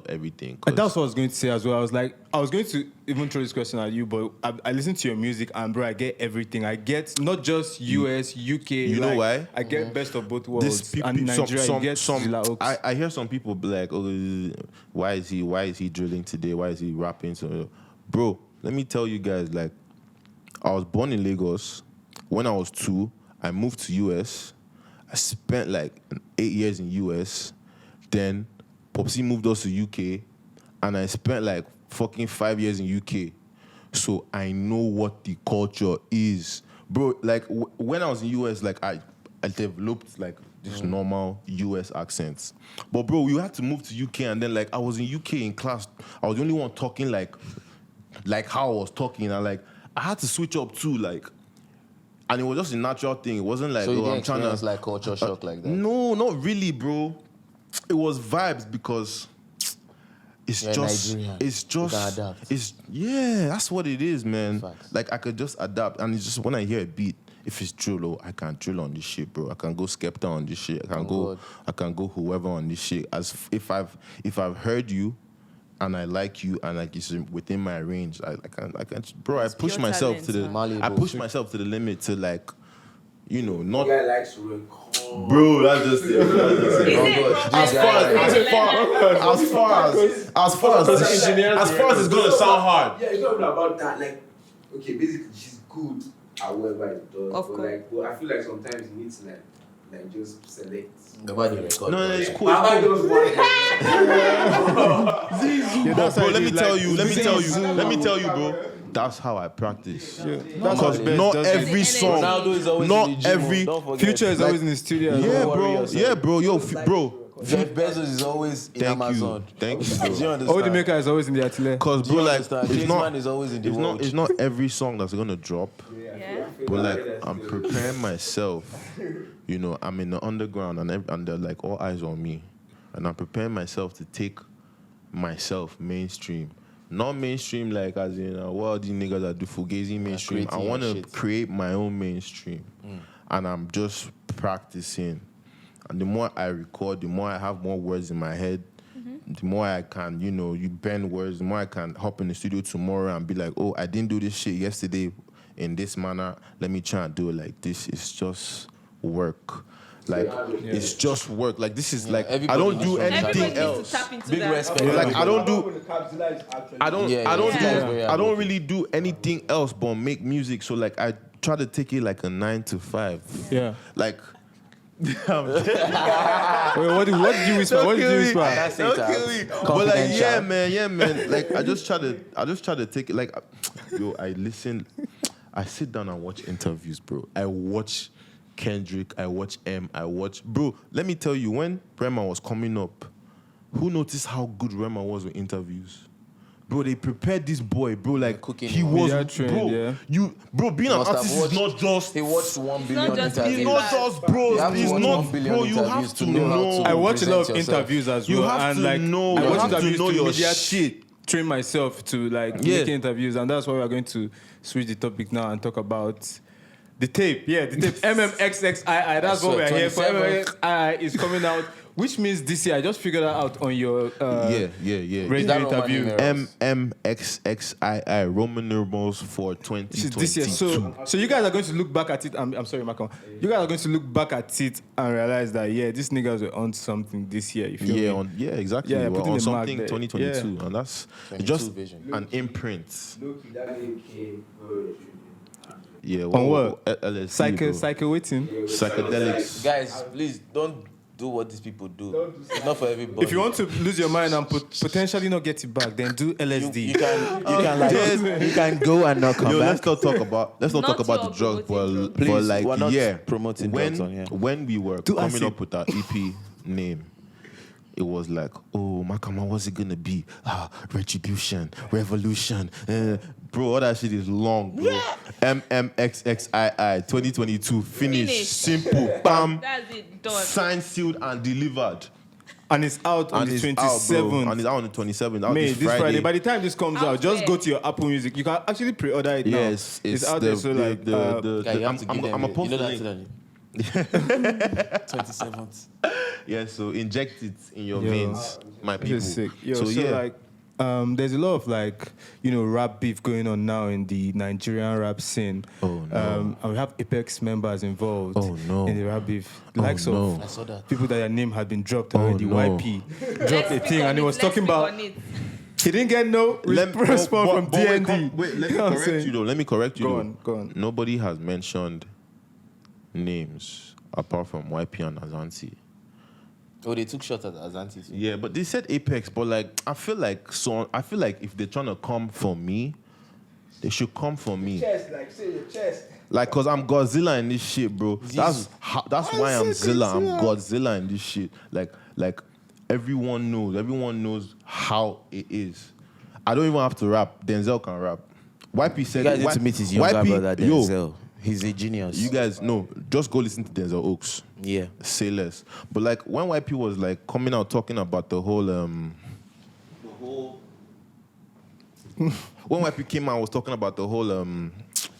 everything. 'Cause
That's what I was going to say as well. I was going to even throw this question at you, but I listen to your music and bro, I get everything. I get not just US, UK.
You know why?
I get best of both worlds.
this people,
and Nigeria, you get Zilla Oaks.
I hear some people be like, oh, why is he drilling today? Why is he rapping? So, bro, let me tell you guys, like, I was born in Lagos. When I was 2, I moved to US. I spent like 8 years in US. Then Popsy moved us to UK, and I spent like fucking 5 years in UK. So I know what the culture is, bro. Like when I was in US, like I developed like this normal US accents. But bro, you had to move to UK, and then like I was in UK in class. I was the only one talking like how I was talking, and like I had to switch up too, like. And it was just a natural thing. It wasn't like,
So you
oh,
didn't
I'm trying to
experience like culture shock like that?
No, not really, bro. It was vibes because it's
You're
just,
Nigerian.
it's
You can
just,
adapt.
it's yeah. That's what it is, man.
Facts.
Like I could just adapt, and it's just when I hear a beat, if it's drill, I can drill on this shit, bro. I can go Skepta on this shit. I can go whoever on this shit. As if I've heard you, and I like you, and like it's within my range, I can, bro. I push
pure
myself
talent,
to the,
man.
Malleable.
I push myself to the limit to like, you know,
The
not.
guy likes to record.
Bro, that's just it. As far as it's gonna sound hard.
Yeah, it's not even about that. Like, okay, basically, she's good at whatever it does.
Of
but
course.
like, but I feel like sometimes you need to like just select.
Nobody record.
No, it's cool.
Baba just one.
Bro, let me tell you, bro. That's how I practice. Because
Best
not
does
every
it.
song,
Ronaldo is always
not
in the gym,
every.
don't forget.
Future is always in the studio.
Yeah,
Don't worry
bro.
yourself.
Yeah, bro. Yo, bro.
Jeff Bezos is always in
Thank
Amazon.
you. Thank you,
Do you
bro.
understand?
All the maker is always in the atelier.
Because,
Do
bro,
you
like,
understand?
it's
James
not.
Man is always in the
It's
world.
not. It's not every song that's gonna drop.
Yeah.
But like, I'm preparing myself. You know, I'm in the underground, and they're like all eyes on me, and I'm preparing myself to take myself mainstream. Not mainstream like as in what are these niggas that do fugazi mainstream. I
creating
want
your
to
shit.
create my own mainstream, and I'm just practicing. And the more I record, the more I have more words in my head. The more I can, you bend words. The more I can hop in the studio tomorrow and be like, oh, I didn't do this shit yesterday in this manner. Let me try and do it like this. It's just work. Like it's just work. Like this is like I
Everybody
don't do
needs to
anything
Everybody
else.
needs to tap into
Big
that.
respect.
Like I don't do
Yeah,
I don't
it's
do
very
I don't
hard.
really do anything else but make music. So like I try to take it like a 9 to 5.
Yeah.
Like
Wait, what did you whisper? What did you whisper?
That's it,
Don't kill me. But like yeah man. Like I just try to take it like yo, I sit down and watch interviews, bro. I watch Kendrick, I watch bro, let me tell you, when Rema was coming up, who noticed how good Rema was with interviews? Bro, they prepared this boy, bro. Like
cooking
he
him.
was,
Yeah, trained,
bro.
yeah.
Being an
Must have
artist is
watched-
not just.
He watched 1 billion
not just
interviews.
It's not just, bro.
You have to
It's
watch
not,
1 billion
bro. You have
interviews
to
to know how
know.
to-
I watch a lot of
present yourself.
interviews as
You
well,
have
and
to
like
know-
I
you
watch
have to
interviews
know
to
your
immediately train myself to like
Yeah.
making interviews, and that's why we are going to switch the topic now and talk about the tape. Yeah, the tape Mmxxii. That's
So,
what we are here for.
27th.
Mmxxii is coming out, which means this year. I just figured that out on your
Yeah.
radio
that Roman
interview.
numerals?
Mmxxii Roman numerals for
This is this year.
2022.
So you guys are going to look back at it. I'm sorry, Makama. You guys are going to look back at it and realize that these niggas were on something this year. You feel me?
Exactly.
Yeah,
We're
putting
on
the mark
something
there.
2022, and that's
22
just
vision.
an imprint.
Look, that name came very true.
Yeah.
On what?
LSD, bro.
Psycho waiting.
Psychedelics.
Guys, please don't do what these people do. It's not for everybody.
If you want to lose your mind and potentially not get it back, then do LSD.
you can like you can go and not come
Yo,
back.
let's not talk about
Not
the
your
drugs,
promoting
but
Please,
like
we're not promoting
when
drugs on here.
when we were
Do
coming
acid.
up with our EP name, it was like, oh, Makama, what's it gonna be? Retribution, revolution, bro. All that shit is long, bro. Mmxxii 2022 finish. Simple, bam,
That's it, done.
signed, sealed, and delivered.
And it's out on
And
the
it's out, bro.
27th.
And it's out on the 27th. Out
May,
this
this Friday. By the time this comes
Out
out, just
where?
go to your Apple Music. You can actually pre-order it now.
Yes,
it's out there. So like,
Guy, you have to give them.
I'm a post
you know
the
that
link.
27th.
Yeah, so inject it in your
Yo.
veins, my people.
this is sick. Yo,
so
so
yeah,
like, there's a lot of like, rap beef going on now in the Nigerian rap scene.
Oh, no.
And we have Apex members involved.
Oh, no.
In the rap beef. The
Oh,
likes
no.
I saw that.
people that their name had been dropped
Oh,
already.
no.
YP dropped
Let's
a
speak
thing,
on
and he
it,
was
let's
talking
speak
about
on it.
he didn't get no response from
but wait,
DND.
wait, let me
You know what I'm
correct
saying?
you though. Let me correct you.
Go
though.
on, go on.
Nobody has mentioned names apart from YP and Azanti.
Oh, they took shots at Azanti.
Yeah, but they said Apex, but like I feel like if they're trying to come for me, they should come for me.
Chest, like say your chest.
Like, cause I'm Godzilla in this shit, bro. That's why I'm Zilla. I'm Godzilla in this shit. Like everyone knows how it is. I don't even have to rap. Denzel can rap. YP said
You guys need to meet his younger brother,
yo,
Denzel. He's a genius.
you guys know. Just go listen to Denzel Oaks.
Yeah.
Say less. But like when YP was like coming out talking about the whole when YP came out, was talking about the whole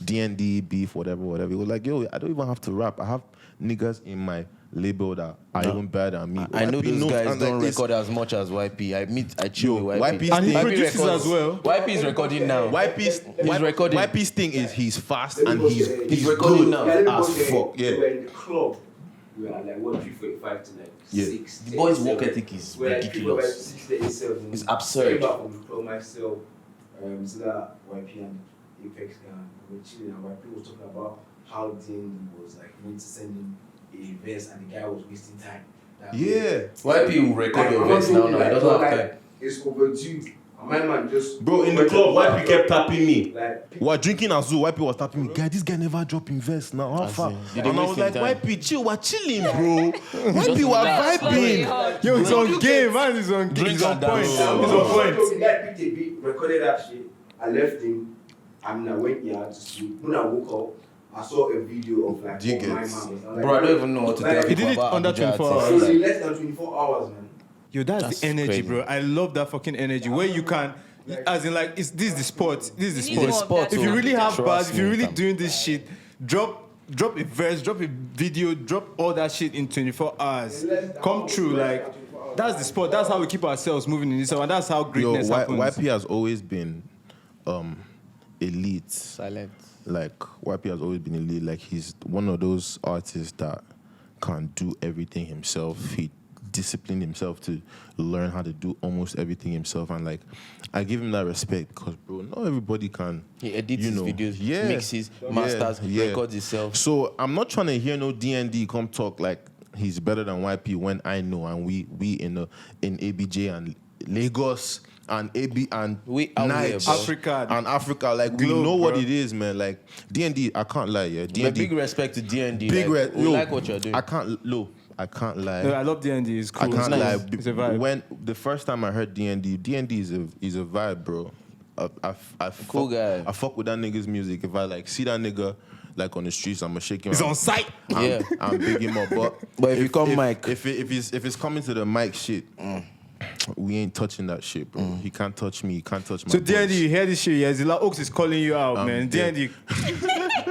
D&D beef, whatever. He was like, yo, I don't even have to rap. I have niggas in my label that are even better than me.
I know
YP
those
knows,
guys
and
don't
like this-
record as much as YP. I chill
Yo,
with YP.
YP
And he
YP
produces
records-
as well.
YP is recording now.
YP's
recording.
YP's thing is he's fast and he's
recording
good
now.
as fuck.
We
Yeah.
were in the club. We were like 3:45 to like
Yeah.
6.
The boy's work ethic is
We're like
ridiculous.
6:37.
It's absurd.
Came back from the club myself. Zilla, YP and Apex guy. We were chilling and YP was talking about how Dean was like going to send him a verse and the guy was wasting time. That
Yeah.
YP will record your verse now. No, I don't have time.
It's overdue. And my man just
Bro, in the club, YP kept tapping me.
like
We're drinking Azu, YP was tapping me. Guy, this guy never drop invest now. How
As
far?
in, did they
And I
waste
was
him
like,
time?
YP, chill, we're chilling, bro. YP, we're vibing.
Yo, he's on game, man. He's on game.
Drink
He's on
and
point.
dance.
He's
So
on point.
the guy picked a beat, recorded that shit. I left him. And I went here to sleep. When I woke up, I saw a video of like
Do you
what my
get-
man was. I'm like,
Bro, I don't even know what to tell
Like,
He
people
did it
about
under
Abuja
24
artists.
So
hours.
in less than 24 hours, man.
Yo, that's
That's
the energy,
crazy.
bro. I love that fucking energy where you can, as in like, this is the sport. This is the
You need
sport.
more of that.
If you really have
Trust
bars, if you're
me,
really
fam.
doing this shit, drop a verse, drop a video, drop all that shit in 24 hours. Come true, like that's the sport. That's how we keep ourselves moving in this, and that's how
Yo,
greatness happens.
YP has always been a elite.
Silent.
Like YP has always been elite. Like he's one of those artists that can do everything himself. He disciplined himself to learn how to do almost everything himself, and like I give him that respect because bro, not everybody can.
He edits his videos, mixes, masters, records himself.
So I'm not trying to hear no DND come talk like he's better than YP when I know, and we in ABJ and Lagos and AB and
we out here,
Africa, like
Globe,
we know what
bro.
it is, man. Like DND, I can't lie, yeah. DND,
But big respect to DND.
we
like what you're doing.
I can't lie.
No, I love D&D. It's cool.
I can't lie.
It's a vibe.
When the first time I heard DND is a vibe, bro. I
Cool guy.
I fuck with that nigga's music. If I like see that nigga like on the streets, I'ma shake him.
It's on site.
I'm big him up.
But if you come mic,
if it's coming to the mic shit, we ain't touching that shit, bro. He can't touch me. He can't touch my.
So
voice.
D&D, you hear this shit? Yeah, Zilla Oaks is calling you out, man.
dead.
D&D,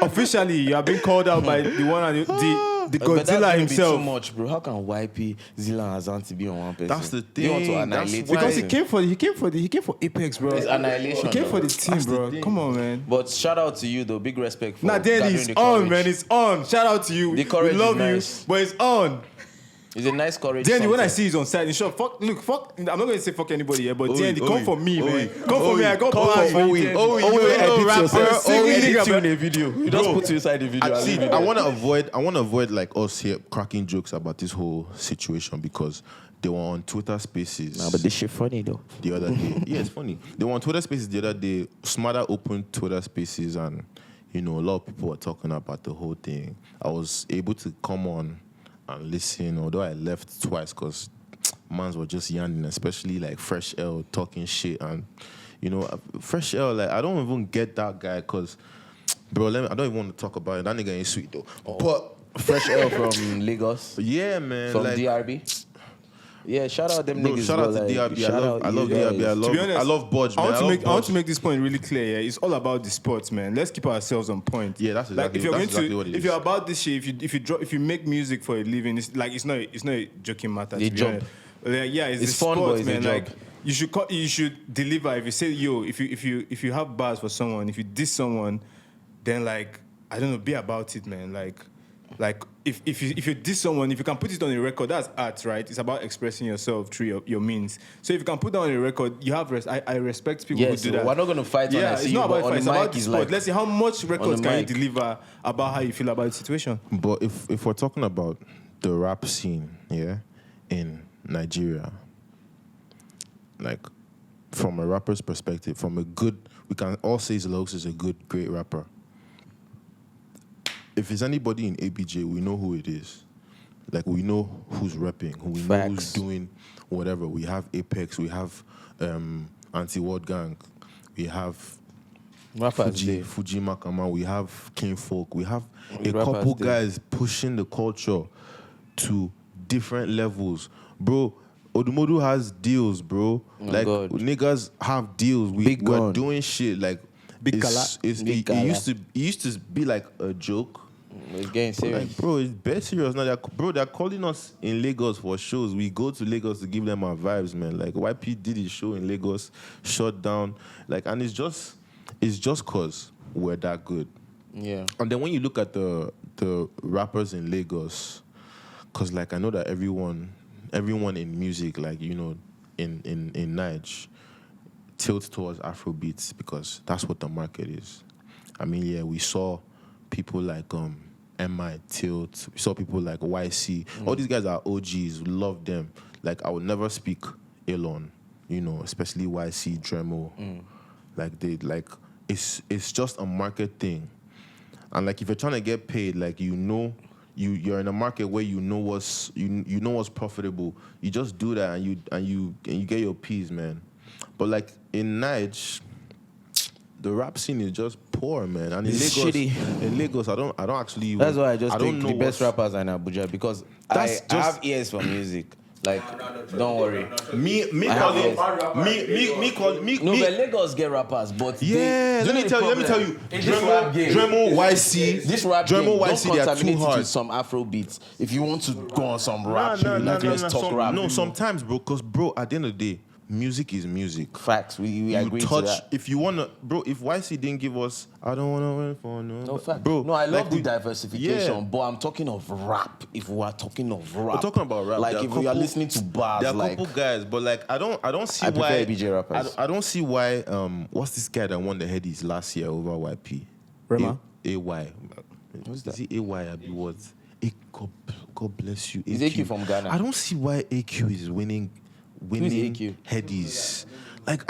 officially, you have been called out by the one and the
but that's
Godzilla
gonna be
himself.
too much, bro. How can YP, Zilla, and Zanti be on one person?
That's the
They want to
thing.
annihilate
That's why-
Because
person.
he came for Apex, bro.
It's annihilation.
He came for
though.
the team, bro. Come on, man.
But shout out to you, though. Big respect for
Nah, D&D
gathering
is
the
on,
courage.
man. It's on. Shout out to you.
The courage
we love
is nice.
you, but it's on.
It's a nice courage.
D&D, when I
something.
see he's on side, in short, fuck. I'm not gonna say fuck anybody here, but
Oi,
D&D,
oi,
come for me,
oi,
man.
oi,
Come for me. I got plans for you, D&D.
you
edit yourself.
Single
edit
nigga,
you
man.
in a video. You just
Bro,
put you inside the video. and
See,
leave it
I
there.
want to avoid like us here cracking jokes about this whole situation because they were on Twitter Spaces.
Nah, but this shit funny though.
The other day. Yeah, it's funny. They were on Twitter Spaces the other day. Smarter opened Twitter Spaces, and a lot of people were talking about the whole thing. I was able to come on and listen, although I left twice because mans were just yanning, especially like Fresh L talking shit, and Fresh L, like I don't even get that guy because, bro, I don't even want to talk about it. That nigga ain't sweet though. But
Fresh L from Lagos,
yeah, man,
from
like,
DRB. Yeah, shout out them
bro,
niggas.
shout out
bro,
to
like,
DRB.
shout
I love
you guys.
DRB.
To be honest,
I love Budge,
I
man.
want to make this point really clear. Yeah, it's all about the sports, man. Let's keep ourselves on point.
Yeah, that's exactly-
if you're
that's
going
exactly
to,
what it
if
is.
you're about this shit, if you make music for a living, it's not a joking matter.
The
to be
job.
honest. Like, yeah, it's
It's
the
fun,
sports,
but it's a
man.
job.
Like you should deliver. If you say if you have bars for someone, if you diss someone, then like I don't know, be about it, man. Like if you diss someone, if you can put it on a record, that's art, right? It's about expressing yourself through your means. So if you can put that on a record, you have I respect people
Yes,
who do that.
we're not gonna fight when I see
it's
you,
not
but
about
on
fight. It's
the
about
mic
the
is
sport.
like
Let's see how much records
the
can
mic.
you deliver about how you feel about the situation.
But if we're talking about the rap scene, yeah, in Nigeria, like from a rapper's perspective, we can all say Zilla is a great rapper. If it's anybody in ABJ, we know who it is. Like we know who's rapping, who we know who's
Facts.
doing whatever. We have Apex, we have Anti-World Gang, we have
rappers there.
Fuji Makama, we have King Folk, we have a
Rappers
couple
there.
guys pushing the culture to different levels. Bro, Odumodu has deals, bro. Like
God.
niggas have deals.
Big
We're
gun.
doing shit like
Big
it's-
Kala.
it's-
Big
it
Kala.
used to be like a joke.
It's getting serious.
Like, bro, it's bad serious now. They're calling us in Lagos for shows. We go to Lagos to give them our vibes, man. Like YP did his show in Lagos, shut down. Like, and it's just cause we're that good.
Yeah.
And then when you look at the rappers in Lagos, cause like I know that everyone in music, like in Nige, tilts towards Afrobeats because that's what the market is. I mean, yeah, we saw people like MI Tilt, we saw people like YC. All these guys are OGs. We love them. Like I would never speak ill on, especially YC, Dremo. Like it's just a market thing. And like if you're trying to get paid, like you're in a market where you know what's profitable. You just do that and you get your peas, man. But like in Nige, the rap scene is just poor, man. And in
It's
Lagos,
shitty.
I don't actually. Even,
That's why I just
don't
think
know
the best
what's-
rappers are in Abuja because I
That's just-
have ears for music. Like, don't worry.
Me
I have
calling me.
No, but Lagos get rappers, but
Yeah, let me tell you.
In this rap game,
Dremo YC,
this rap
Dremo
game,
YC,
don't
they are
contaminate
too
it
hard.
with some Afro beats. If you want to go on some rap, let's talk rap.
No, sometimes, bro, because, bro, at the end of the day, music is music.
Facts. We
You
agree to
touch
that.
if you wanna, bro. If YC didn't give us, I don't wanna wait for
No, fact.
bro.
No, I love
like
the
we-
diversification,
Yeah.
but I'm talking of rap. If we are talking of rap,
We're talking about rap.
Like
There are
if we are
couple-
listening to bars,
There are a
like
couple guys, but like I don't see
I
why
prefer ABJ rappers.
I don't see why. What's this guy that won the headies last year over YP?
Rema?
AY.
Who's that?
Is it AY? Abi what? God bless you.
Is AQ from Ghana?
I don't see why AQ is winning
AQ?
headies. Like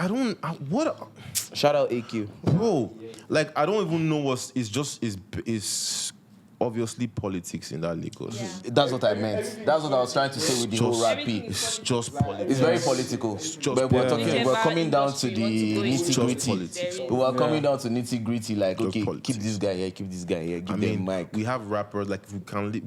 what?
Shout out AQ.
Bro, like I don't even know what's. It's just is obviously politics in that Lagos.
Yeah.
That's what I meant. That's what I was trying to say with the whole rap
Everything
beat.
It's just politics.
It's very political.
just
But we're
politics.
talking. We're
Whichever
coming down to
industry
the
you want to go
nitty
into,
Just politics.
there is-
gritty. We're coming down to nitty gritty. Like,
Just
okay,
politics.
keep this guy here, keep this guy here, give
I
them
mean,
mic.
we have rappers like we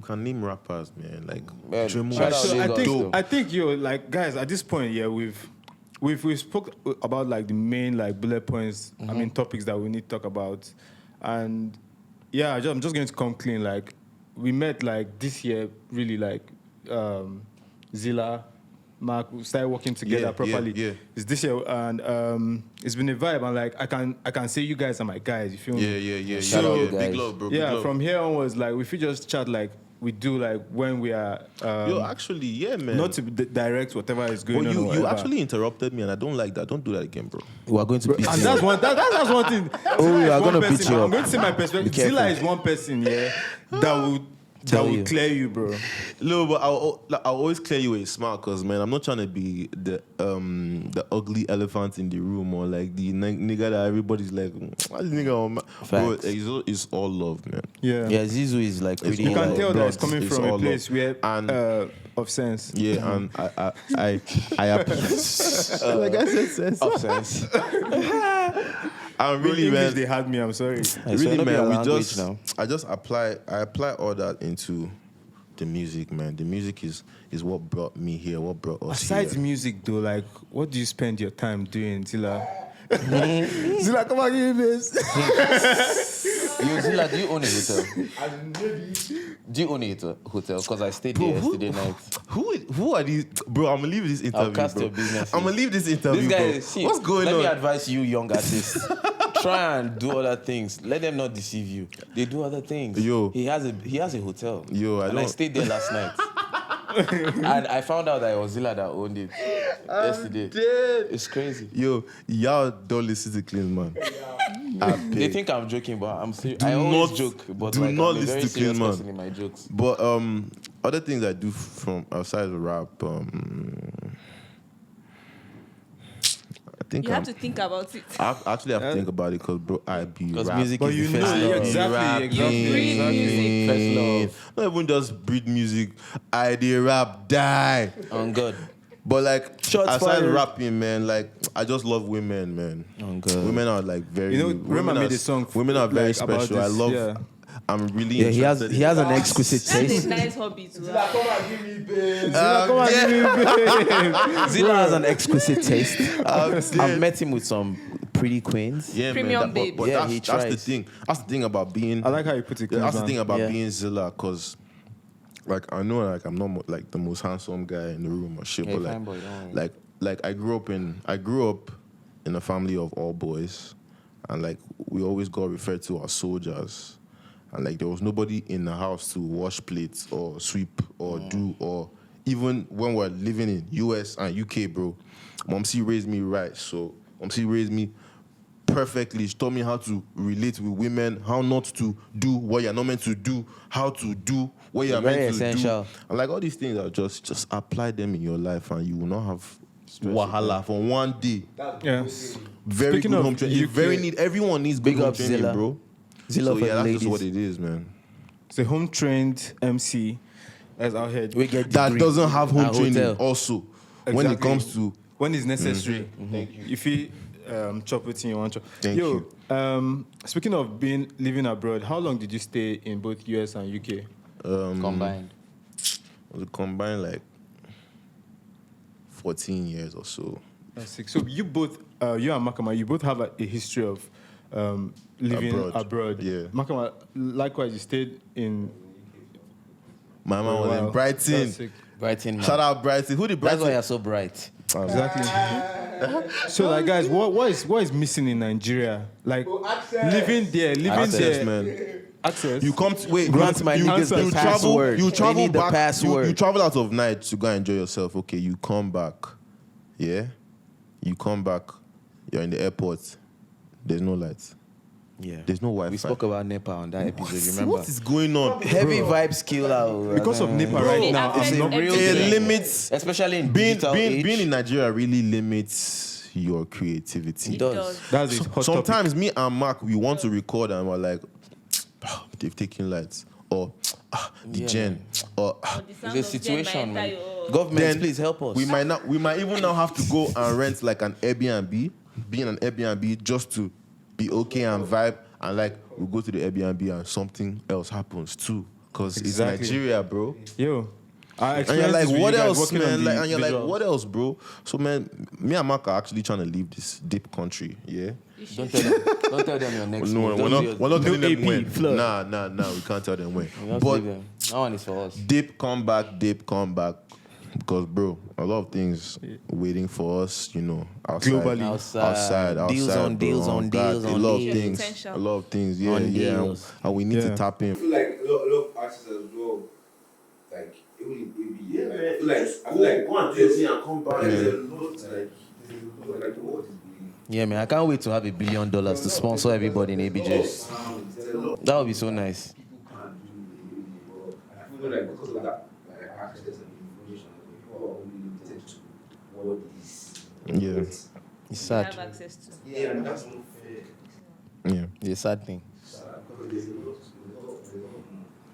can name rappers, man. Like
Man,
Dremo
shout out
is
So I
Lagos,
think
though.
I think like guys at this point, yeah, we've spoke about like the main like bullet points. I mean topics that we need to talk about, and yeah, I'm just going to come clean. Like we met like this year, really like Zilla, Mark, we started working together
Yeah,
properly.
yeah.
It's this year, and it's been a vibe. And like I can say you guys are my guys. You feel me?
Yeah.
Shout out,
Big
guys.
love, bro. Big
Yeah,
love.
from here onwards, like if we just chat like we do like when we are
Yo, actually, yeah, man.
not to direct whatever is going
But
on. or
you
whatever.
actually interrupted me, and I don't like that. Don't do that again, bro.
We are going to beat
And
you.
that's one thing.
Oh, we
Zilla
are
is one
gonna beat
person.
you
I'm
up.
going to say my perspective.
Be careful.
Zilla is one person, yeah, that
Tell
will
you.
clear you, bro.
No, but I'll always clear you with a smile, cause man, I'm not trying to be the ugly elephant in the room or like the nigga that everybody's like, why this nigga on my-" Bro,
Facts.
it's all love, man.
Yeah.
Yeah, Zizu is like pretty.
You can
all
tell
love.
that it's coming
It's
from
all
a place
love.
where
And-
of sense.
Yeah, and I like I said, sense.
of sense.
I'm
Bro,
really
English,
man.
they had me. I'm sorry.
Really, man,
now.
I apply all that into the music, man. The music is what brought me here, what brought us
Besides
here.
music, though, like, what do you spend your time doing, Zilla? Zilla, come on, give me this.
Yo, Zilla, do you own a hotel? Do you own a hotel? Because I stayed there yesterday night.
Who are these, bro? I'm gonna leave this interview.
cast
bro.
your business.
I'm gonna leave this interview,
This guy,
bro.
see,
What's going
let me
on?
advise you, young artists. Try and do other things. Let them not deceive you. They do other things.
Yo.
He has a hotel.
Yo, I
and I
don't-
stayed there last night. And I found out that it was Zilla that owned it yesterday.
Dead.
It's crazy.
Yo, y'all don't listen to Clean Man. I
They
beg.
think I'm joking, but I'm serious.
Do
I always
not-
joke, but
do
like,
not
I'm a
listen
very
to
serious
Clean Man.
person in my jokes.
But other things I do from outside of rap, I think
You have to think about it.
I actually have to think about it because, bro, I be
Because
rapping.
music
But
is
you
the
know,
first
yeah,
love.
exactly.
You breathe music.
First love.
Not even just breathe music. I did rap, die.
On God.
But like,
Shots
aside
fired.
rapping, man, like I just love women, man.
Oh, God.
Women are like very.
You know,
women
Rema
are-
made a song
Women are very
like, about
special. I
this,
love.
yeah.
I'm really.
Yeah, he has
interested in-
an exquisite
That's
taste.
a nice hobby to have.
Zilla has an exquisite taste.
I'm
I've
dead.
met him with some pretty queens.
Yeah,
Premium
man.
babe.
But
Yeah,
that's,
he
that's the
tries.
thing. That's the thing about being.
I like how you put it.
That's the
Klinsmann.
thing about
Yeah.
being Zilla, cause like I know like I'm not like the most handsome guy in the room or shit,
Hey,
but like
fine boy, don't worry.
like I grew up in a family of all boys, and like we always got referred to as soldiers, and like there was nobody in the house to wash plates or sweep or do or even when we're living in US and UK, bro. Mmxxii raised me right, so Mmxxii raised me perfectly. She taught me how to relate with women, how not to do what you're not meant to do, how to do what you're
Very
meant to
essential.
do. And like all these things are just apply them in your life and you will not have wahala for one day.
Yeah.
Very
Speaking
good
of
home training.
UK,
Everyone needs
Big
good home
up
training,
Zilla.
bro.
Zilla
So
for
yeah,
the
that's
ladies.
just what it is, man.
It's a home trained MC that's out here.
We get
That
degree.
doesn't have home
And
training
hotel.
also. When it
Exactly.
comes to
When it's necessary.
Thank you.
If you chop it in, you want to.
Thank you.
Speaking of living abroad, how long did you stay in both US and UK?
Combined.
was it combined like 14 years or so.
That's sick. So you both, you and Makama, you both have a history of living abroad.
Yeah.
Makama, likewise, you stayed in.
My man was in
Wow.
Brighton.
That's sick.
Brighton, man.
Shout out Brighton. Who did
That's
Brighton?
why you're so bright.
Exactly. So, like, guys, what is missing in Nigeria? Like, living there.
Access, man.
Access.
You come to, wait,
Grant my niggas the password.
You
They
travel
need the
back.
password.
You travel out of night to go and enjoy yourself. Okay, you come back. Yeah, you come back. You're in the airport. There's no lights.
Yeah.
There's no Wi-Fi.
We spoke about NEPA on that episode, remember?
What is going on?
Heavy vibes kill out.
Because of NEPA right now,
Access
I'm not
everything.
real.
It limits
Especially in
being
digital age.
in Nigeria. Really limits your creativity.
It does.
That's it. Hot
Sometimes me and Mark, we want to record and we're like, they've taken lights, or the
Yeah,
gen,
man.
or
It's a situation, man.
Government.
Government,
Then
please help us.
we might even now have to go and rent like an Airbnb, be in an Airbnb just to be okay and vibe, and like we go to the Airbnb and something else happens too, because
Exactly.
it's Nigeria, bro.
Yo. I
And you're
experienced
like,
this with
what
you guys
else,
working on
man?
the
And you're like,
visuals.
what else, bro? So, man, me and Mark are actually trying to leave this deep country, yeah?
Don't tell them your next
No,
move.
we're not telling them
AP,
when.
flood.
Nah, we can't tell them when.
Just
But
leave them. That one is for us.
deep come back. Because, bro, a lot of things waiting for us, you know, outside.
Globally.
Outside.
Deals on
bro.
deals
Oh,
on
God,
deals
a
on
lot
deals.
of things.
Potential.
A lot of things, yeah,
On
yeah.
deals.
And we need
Yeah.
to tap in.
I feel like a lot of artists as well, like even in ABA,
Yeah,
like,
man.
I feel like
Go and do your thing and come back.
there's
Yeah.
a lot like what is being
Yeah, man. I can't wait to have $1 billion to sponsor everybody in ABJ.
sound. There's a lot
That would be so nice.
people can't do in ABA, but I feel like because of that, like access and information, people are only limited to what is.
Yeah.
It's
Have
sad.
access to.
Yeah, and that's not fair.
Yeah.
It's a sad thing.
Because there's a lot.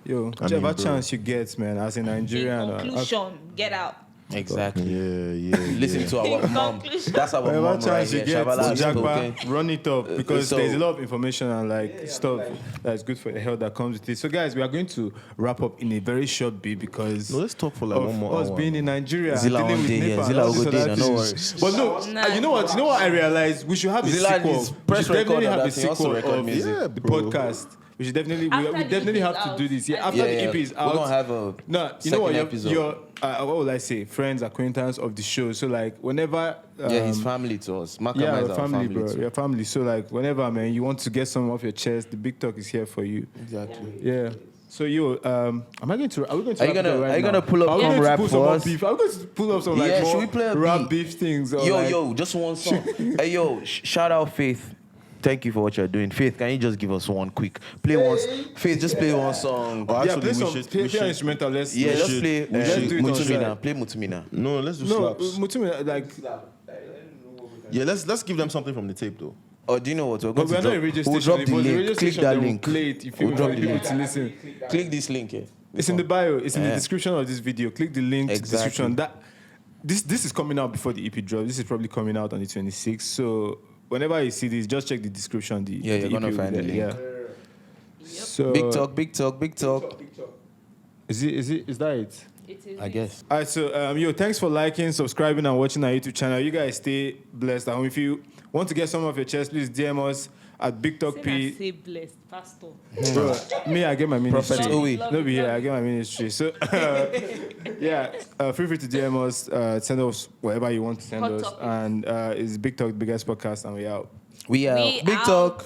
Yo,
I
whichever
mean, bro.
chance you get, man, as a
In
Nigerian.
conclusion, get out.
Exactly.
Yeah.
Listen to our
In
mom.
conclusion.
That's our
Whatever
mom right
chance you
here.
get,
Shabala has spoken.
Jagba, run it up because
so-
there's a lot of information and like stuff that's good for the health that comes with it. So, guys, we are going to wrap up in a very short bit because
No, let's talk for like
of
one more
us
hour.
being in Nigeria,
Zilla
and dealing
one
with
day, yeah.
NEPA and
Zilla
all
will
these
go
other
there, no
things.
worries.
But no,
Nah.
you know what I realized? We should have a
Zilla
sequel.
needs
We
press
should definitely
record of
have a
that thing. Also
sequel
record
of
music.
Yeah,
the
bro.
podcast. We should definitely,
After
we
the
definitely
EP
have
is
to do
out.
this. Yeah,
Yeah,
after
Yeah,
the
yeah.
EP is
We're
out.
gonna have a
No, you know
second
what?
episode.
You're what will I say? Friends, acquaintance of the show. So like whenever,
Yeah, his family to us. Makama
yeah,
is
our
our
family,
family
bro.
too.
Your family. So like whenever, man, you want to get some off your chest, the big talk is here for you.
Exactly.
Yeah. So you, am I going to? Are we going to?
Are you
wrap it
gonna-
up right
are you
now?
gonna pull up
Are we
some
going to
rap
pull
for
some more
us?
beef? Are we going to pull up some like
Yeah,
more
should we play a
rap
beat?
beef things? Or
Yo,
like,
yo, just one song. Hey, yo, shout out Faith. Thank you for what you're doing. Faith, can you just give us one quick? Play one. Faith, just play one song.
Oh,
yeah,
actually,
play
we
some
should-
play
we should-
instrumental. Let's
Yeah, just
should-
play
we should
do it on
Mutumina.
track.
Play Mutumina.
No, let's do
no,
slaps.
Mutumi, like,
Yeah, let's give them something from the tape though.
Or do you know what? We're
but
going
we are
to
not a radio
We'll
station.
drop
If
the
it was a radio
link. Click
station,
that
they will
link.
Play it if you
We'll
want
drop
the
the
people
link.
to listen.
Click this link here.
It's in the bio. It's in the
Yeah.
description of this video. Click the link to the
Exactly.
description. This is coming out before the EP drop. This is probably coming out on the 26th. So whenever you see this, just check the description.
Yeah, you're gonna
EP will
find
be
the
there.
link.
Yeah. So
Big talk, big talk, big talk.
Is that it?
It is.
I guess.
All right, so yo, thanks for liking, subscribing, and watching our YouTube channel. You guys stay blessed. And if you want to get some of your chest, please DM us at Big Talk
Say
P.
na say blessed, pastor.
Bro, me, I get my ministry.
Prophet Owi.
No, be here. I get my ministry. So, yeah, feel free to DM us, send us whatever you want to send
Hot
us.
topics.
And it's Big Talk, the biggest podcast, and we out.
We are
We
Big
out.
talk.